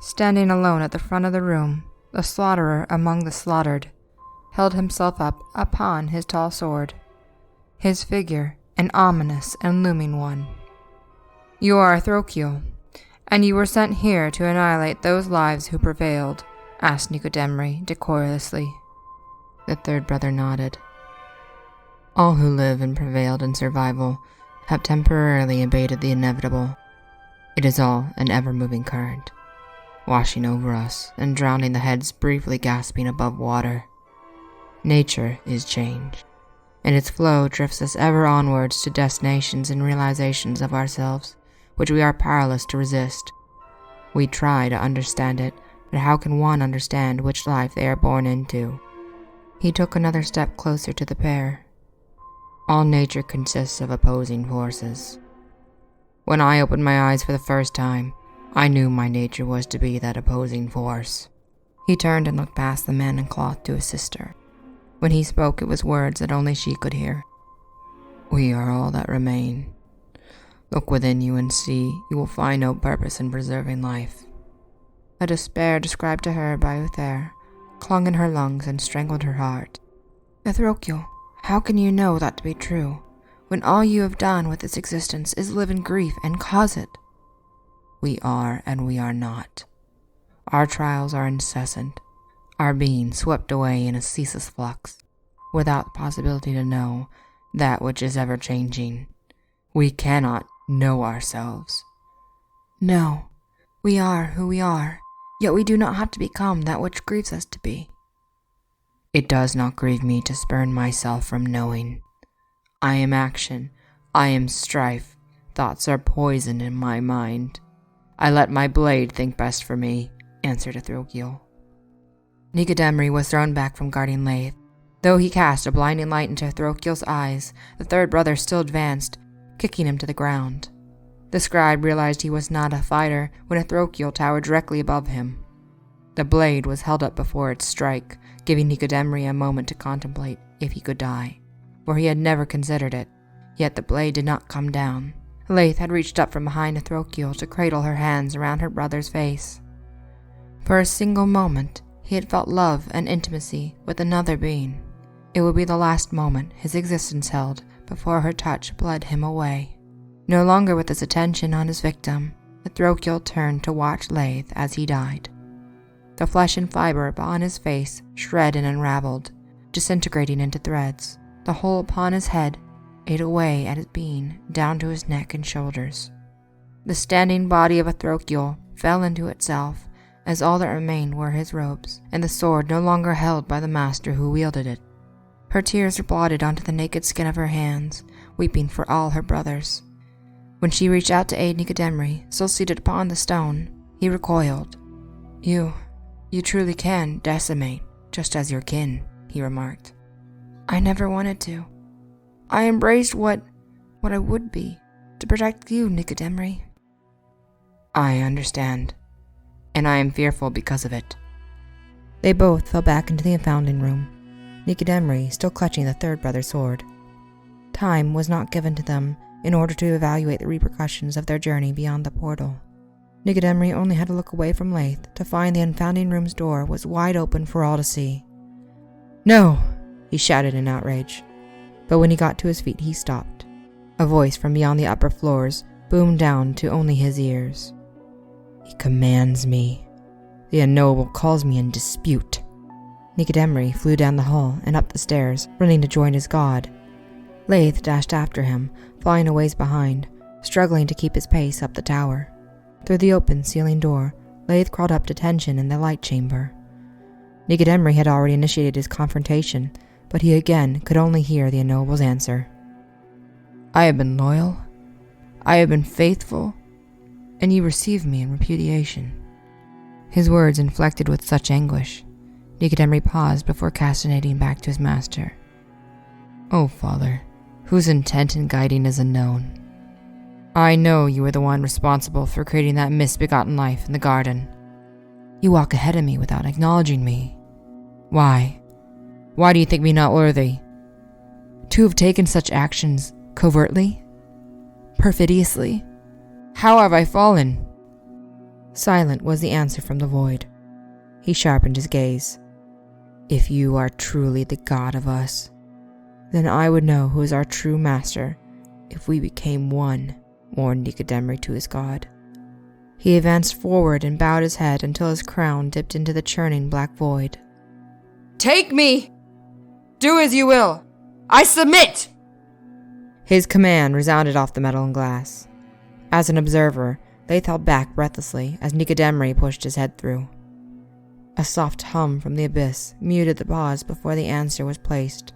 Standing alone at the front of the room, the slaughterer among the slaughtered, held himself up upon his tall sword, his figure an ominous and looming one. "You are a Thaw, and you were sent here to annihilate those lives who prevailed?" asked Nicodemri decorously. The third brother nodded. "All who live and prevailed in survival have temporarily abated the inevitable. It is all an ever-moving current, washing over us and drowning the heads briefly gasping above water. Nature is change, and its flow drifts us ever onwards to destinations and realizations of ourselves which we are powerless to resist. We try to understand it, but how can one understand which life they are born into?" He took another step closer to the pair. "All nature consists of opposing forces. When I opened my eyes for the first time, I knew my nature was to be that opposing force." He turned and looked past the man in cloth to his sister. When he spoke, it was words that only she could hear. "We are all that remain. Look within you and see you will find no purpose in preserving life." A despair described to her by Uther clung in her lungs and strangled her heart. "Ithrokiel, how can you know that to be true, when all you have done with its existence is live in grief and cause it?" "We are and we are not. Our trials are incessant, our being swept away in a ceaseless flux, without the possibility to know that which is ever changing. We cannot know ourselves." "No, we are who we are, yet we do not have to become that which grieves us to be." "It does not grieve me to spurn myself from knowing. I am action, I am strife, thoughts are poison in my mind. I let my blade think best for me," answered Ithrokiel. Nicodemri was thrown back from guarding Lath. Though he cast a blinding light into Ithrokiel's eyes, the third brother still advanced, kicking him to the ground. The scribe realized he was not a fighter when a Throkiel towered directly above him. The blade was held up before its strike, giving Nicodemri a moment to contemplate if he could die, for he had never considered it. Yet the blade did not come down. Leith had reached up from behind a Throkiel to cradle her hands around her brother's face. For a single moment, he had felt love and intimacy with another being. It would be the last moment his existence held before her touch bled him away. No longer with his attention on his victim, the Throkiel turned to watch Leith as he died. The flesh and fiber upon his face shred and unraveled, disintegrating into threads. The hole upon his head ate away at his being down to his neck and shoulders. The standing body of a Throkiel fell into itself, as all that remained were his robes, and the sword no longer held by the master who wielded it. Her tears were blotted onto the naked skin of her hands, weeping for all her brothers. When she reached out to aid Nicodemri, still seated upon the stone, he recoiled. You truly can decimate, just as your kin, he remarked. I never wanted to. I embraced what I would be, to protect you, Nicodemri. I understand, and I am fearful because of it. They both fell back into the founding room, Nicodemri still clutching the third brother's sword. Time was not given to them in order to evaluate the repercussions of their journey beyond the portal. Nicodemri only had to look away from Leith to find the unfounding room's door was wide open for all to see. No! He shouted in outrage. But when he got to his feet, he stopped. A voice from beyond the upper floors boomed down to only his ears. He commands me. The unknowable calls me in dispute. Nicodemri flew down the hall and up the stairs, running to join his god. Leith dashed after him, flying a ways behind, struggling to keep his pace up the tower. Through the open ceiling door, Leith crawled up to tension in the light chamber. Nicodemri had already initiated his confrontation, but he again could only hear the unknowable's answer. I have been loyal, I have been faithful, and you receive me in repudiation. His words inflected with such anguish. Nicodemri paused before castaneting back to his master. O Father, whose intent in guiding is unknown, I know you are the one responsible for creating that misbegotten life in the garden. You walk ahead of me without acknowledging me. Why? Why do you think me not worthy? To have taken such actions covertly? Perfidiously? How have I fallen? Silent was the answer from the void. He sharpened his gaze. If you are truly the god of us, then I would know who is our true master if we became one, warned Nicodemri to his god. He advanced forward and bowed his head until his crown dipped into the churning black void. Take me! Do as you will! I submit! His command resounded off the metal and glass. As an observer, Leith held back breathlessly as Nicodemri pushed his head through. A soft hum from the abyss muted the pause before the answer was placed.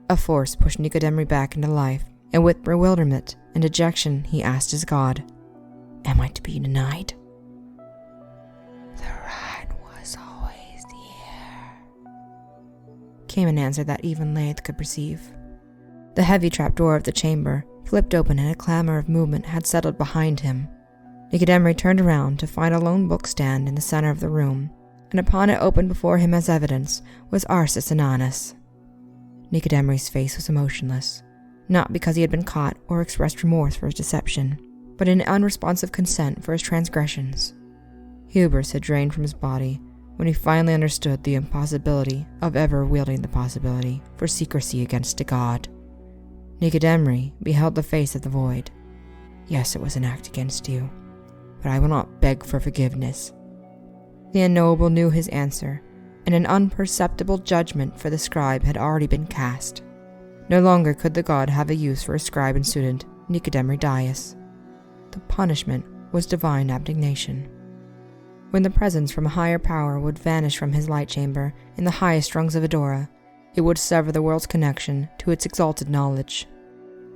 A force pushed Nicodemri back into life, and with bewilderment and dejection he asked his god, Am I to be denied? The right was always here, came an answer that even Leith could perceive. The heavy trapdoor of the chamber flipped open and a clamor of movement had settled behind him. Nicodemri turned around to find a lone bookstand in the center of the room, and upon it opened before him as evidence was Arsis Ananus. Nicodemri's face was emotionless, not because he had been caught or expressed remorse for his deception, but in unresponsive consent for his transgressions. Hubris had drained from his body when he finally understood the impossibility of ever wielding the possibility for secrecy against a god. Nicodemri beheld the face of the void. Yes, it was an act against you, but I will not beg for forgiveness. The unknowable knew his answer, and an unperceptible judgment for the scribe had already been cast. No longer could the god have a use for a scribe and student, Nicodemri Dias. The punishment was divine abnegation. When the presence from a higher power would vanish from his light chamber in the highest rungs of Adora, it would sever the world's connection to its exalted knowledge.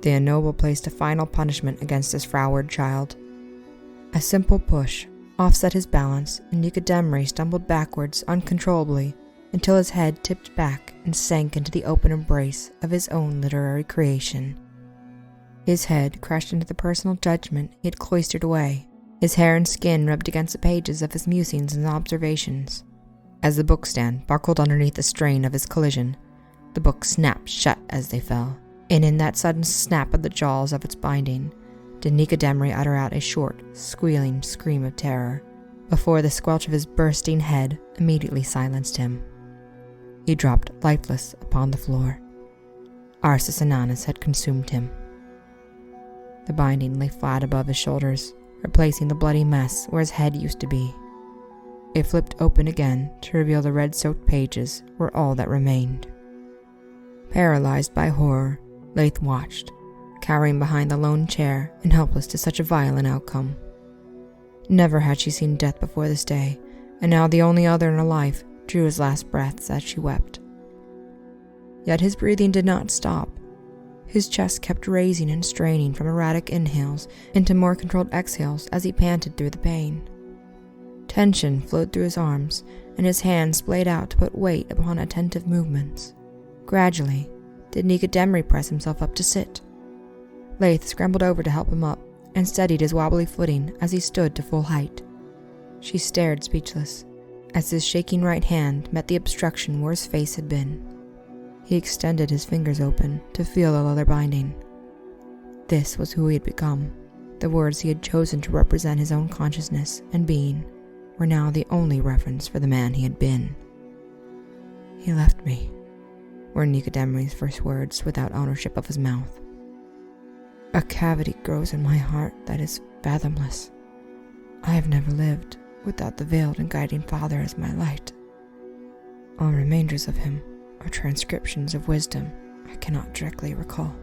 The unknowable placed a final punishment against his froward child. A simple push offset his balance, and Nicodemri stumbled backwards uncontrollably until his head tipped back and sank into the open embrace of his own literary creation. His head crashed into the personal judgment he had cloistered away. His hair and skin rubbed against the pages of his musings and observations. As the bookstand buckled underneath the strain of his collision, the book snapped shut as they fell, and in that sudden snap of the jaws of its binding, did Nicodemri utter out a short, squealing scream of terror, before the squelch of his bursting head immediately silenced him. He dropped lifeless upon the floor. Arsis Ananus had consumed him. The binding lay flat above his shoulders, replacing the bloody mess where his head used to be. It flipped open again to reveal the red-soaked pages were all that remained. Paralyzed by horror, Laith watched, cowering behind the lone chair and helpless to such a violent outcome. Never had she seen death before this day, and now the only other in her life drew his last breaths as she wept. Yet his breathing did not stop. His chest kept raising and straining from erratic inhales into more controlled exhales as he panted through the pain. Tension flowed through his arms, and his hands splayed out to put weight upon attentive movements. Gradually, did Nicodemri press himself up to sit. Laith scrambled over to help him up, and steadied his wobbly footing as he stood to full height. She stared speechless, as his shaking right hand met the obstruction where his face had been. He extended his fingers open to feel the leather binding. This was who he had become. The words he had chosen to represent his own consciousness and being were now the only reference for the man he had been. "He left me," were Nicodemri's first words without ownership of his mouth. "A cavity grows in my heart that is fathomless. I have never lived without the veiled and guiding Father as my light. All remainders of him are transcriptions of wisdom I cannot directly recall.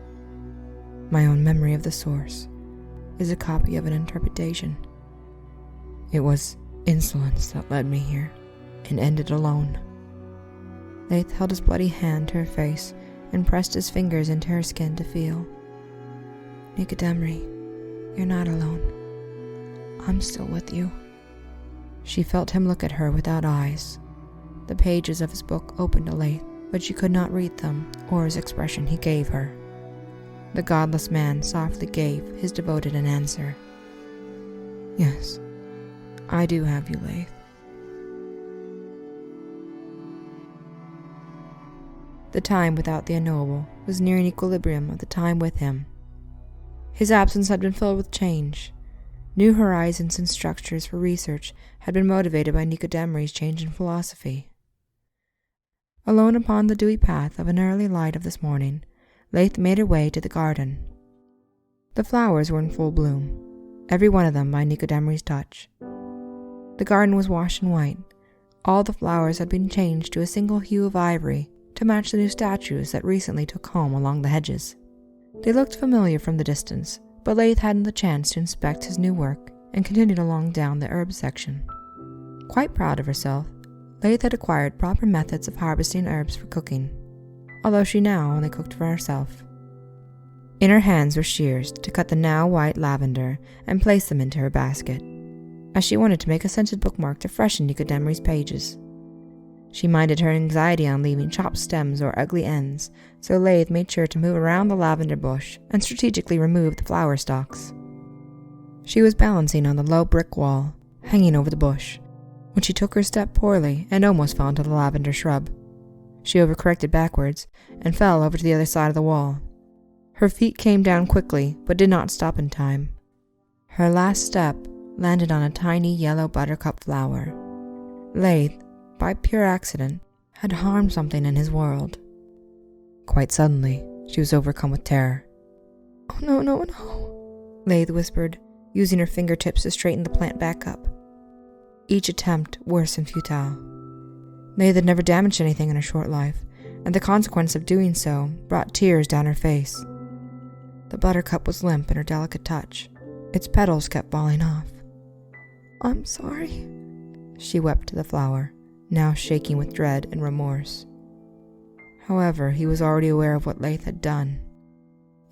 My own memory of the source is a copy of an interpretation. It was insolence that led me here and ended alone." Laith held his bloody hand to her face and pressed his fingers into her skin to feel. "Nicodemri, you're not alone. I'm still with you." She felt him look at her without eyes. The pages of his book opened to Laith, but she could not read them or his expression he gave her. The godless man softly gave his devoted an answer. "Yes, I do have you, Laith." The time without the unknowable was nearing equilibrium of the time with him. His absence had been filled with change. New horizons and structures for research had been motivated by Nicodemri's change in philosophy. Alone upon the dewy path of an early light of this morning, Laith made her way to the garden. The flowers were in full bloom, every one of them by Nicodemri's touch. The garden was washed in white. All the flowers had been changed to a single hue of ivory to match the new statues that recently took home along the hedges. They looked familiar from the distance, but Laith hadn't the chance to inspect his new work and continued along down the herb section. Quite proud of herself, Laith had acquired proper methods of harvesting herbs for cooking, although she now only cooked for herself. In her hands were shears to cut the now white lavender and place them into her basket, as she wanted to make a scented bookmark to freshen Nicodemri's pages. She minded her anxiety on leaving chopped stems or ugly ends, so Laith made sure to move around the lavender bush and strategically remove the flower stalks. She was balancing on the low brick wall, hanging over the bush, when she took her step poorly and almost fell into the lavender shrub. She overcorrected backwards and fell over to the other side of the wall. Her feet came down quickly, but did not stop in time. Her last step landed on a tiny yellow buttercup flower. Laith, by pure accident, had harmed something in his world. Quite suddenly, she was overcome with terror. "Oh, no, no, no," Laith whispered, using her fingertips to straighten the plant back up. Each attempt worse and futile. Laith had never damaged anything in her short life, and the consequence of doing so brought tears down her face. The buttercup was limp in her delicate touch. Its petals kept falling off. "I'm sorry," she wept to the flower, now shaking with dread and remorse. However, he was already aware of what Laith had done,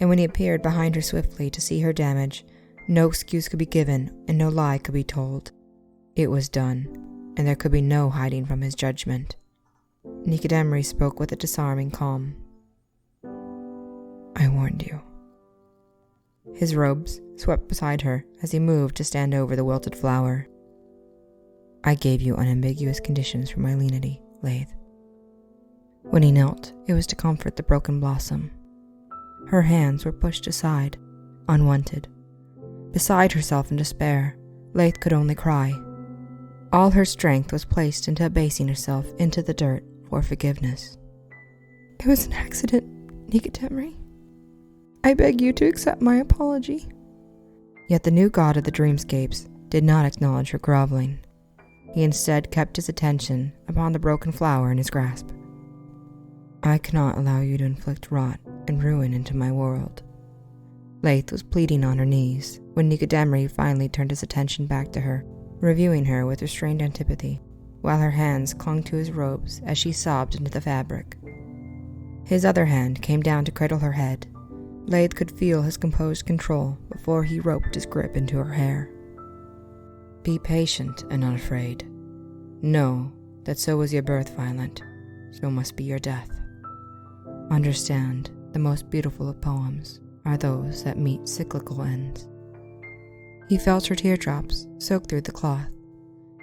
and when he appeared behind her swiftly to see her damage, no excuse could be given and no lie could be told. It was done, and there could be no hiding from his judgment. Nicodemri spoke with a disarming calm. "I warned you. His robes swept beside her as he moved to stand over the wilted flower. I gave you unambiguous conditions for my lenity, Lathe. When he knelt, it was to comfort the broken blossom. Her hands were pushed aside, unwanted. Beside herself in despair, Lathe could only cry. All her strength was placed into abasing herself into the dirt for forgiveness. It was an accident, Nicodemus. I beg you to accept my apology. Yet the new god of the dreamscapes did not acknowledge her groveling. He instead kept his attention upon the broken flower in his grasp. I cannot allow you to inflict rot and ruin into my world. Lathe was pleading on her knees when Nicodemus finally turned his attention back to her, reviewing her with restrained antipathy, while her hands clung to his robes as she sobbed into the fabric. His other hand came down to cradle her head. Lathe could feel his composed control before he roped his grip into her hair. Be patient and unafraid. Know that so was your birth violent, so must be your death. Understand, the most beautiful of poems are those that meet cyclical ends. He felt her teardrops soak through the cloth,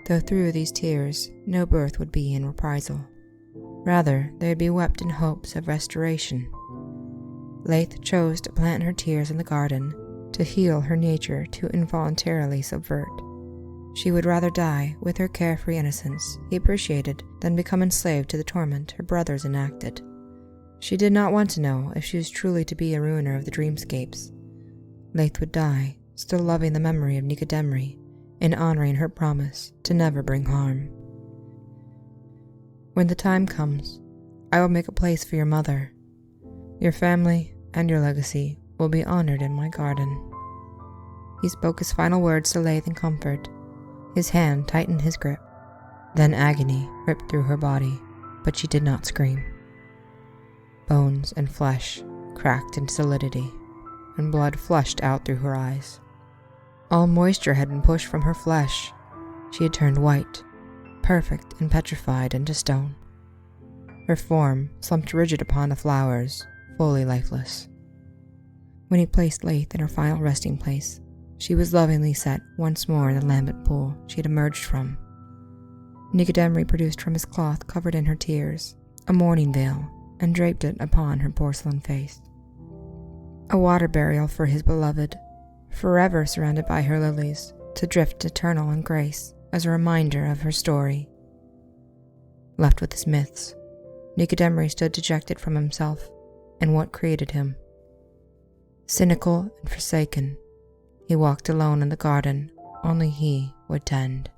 though through these tears no birth would be in reprisal. Rather, they would be wept in hopes of restoration. Lathe chose to plant her tears in the garden to heal her nature to involuntarily subvert. She would rather die with her carefree innocence he appreciated than become enslaved to the torment her brothers enacted. She did not want to know if she was truly to be a ruiner of the dreamscapes. Lathe would die, still loving the memory of Nicodemus and honoring her promise to never bring harm. When the time comes, I will make a place for your mother. Your family and your legacy will be honored in my garden. He spoke his final words to Lathe in comfort. His hand tightened his grip. Then agony ripped through her body, but she did not scream. Bones and flesh cracked into solidity, and blood flushed out through her eyes. All moisture had been pushed from her flesh. She had turned white, perfect and petrified into stone. Her form slumped rigid upon the flowers, fully lifeless. When he placed Lathe in her final resting place, she was lovingly set once more in the lambent pool she had emerged from. Nicodemus produced from his cloth covered in her tears a mourning veil and draped it upon her porcelain face. A water burial for his beloved, forever surrounded by her lilies, to drift eternal in grace as a reminder of her story. Left with his myths, Nicodemus stood dejected from himself and what created him. Cynical and forsaken, he walked alone in the garden only he would tend.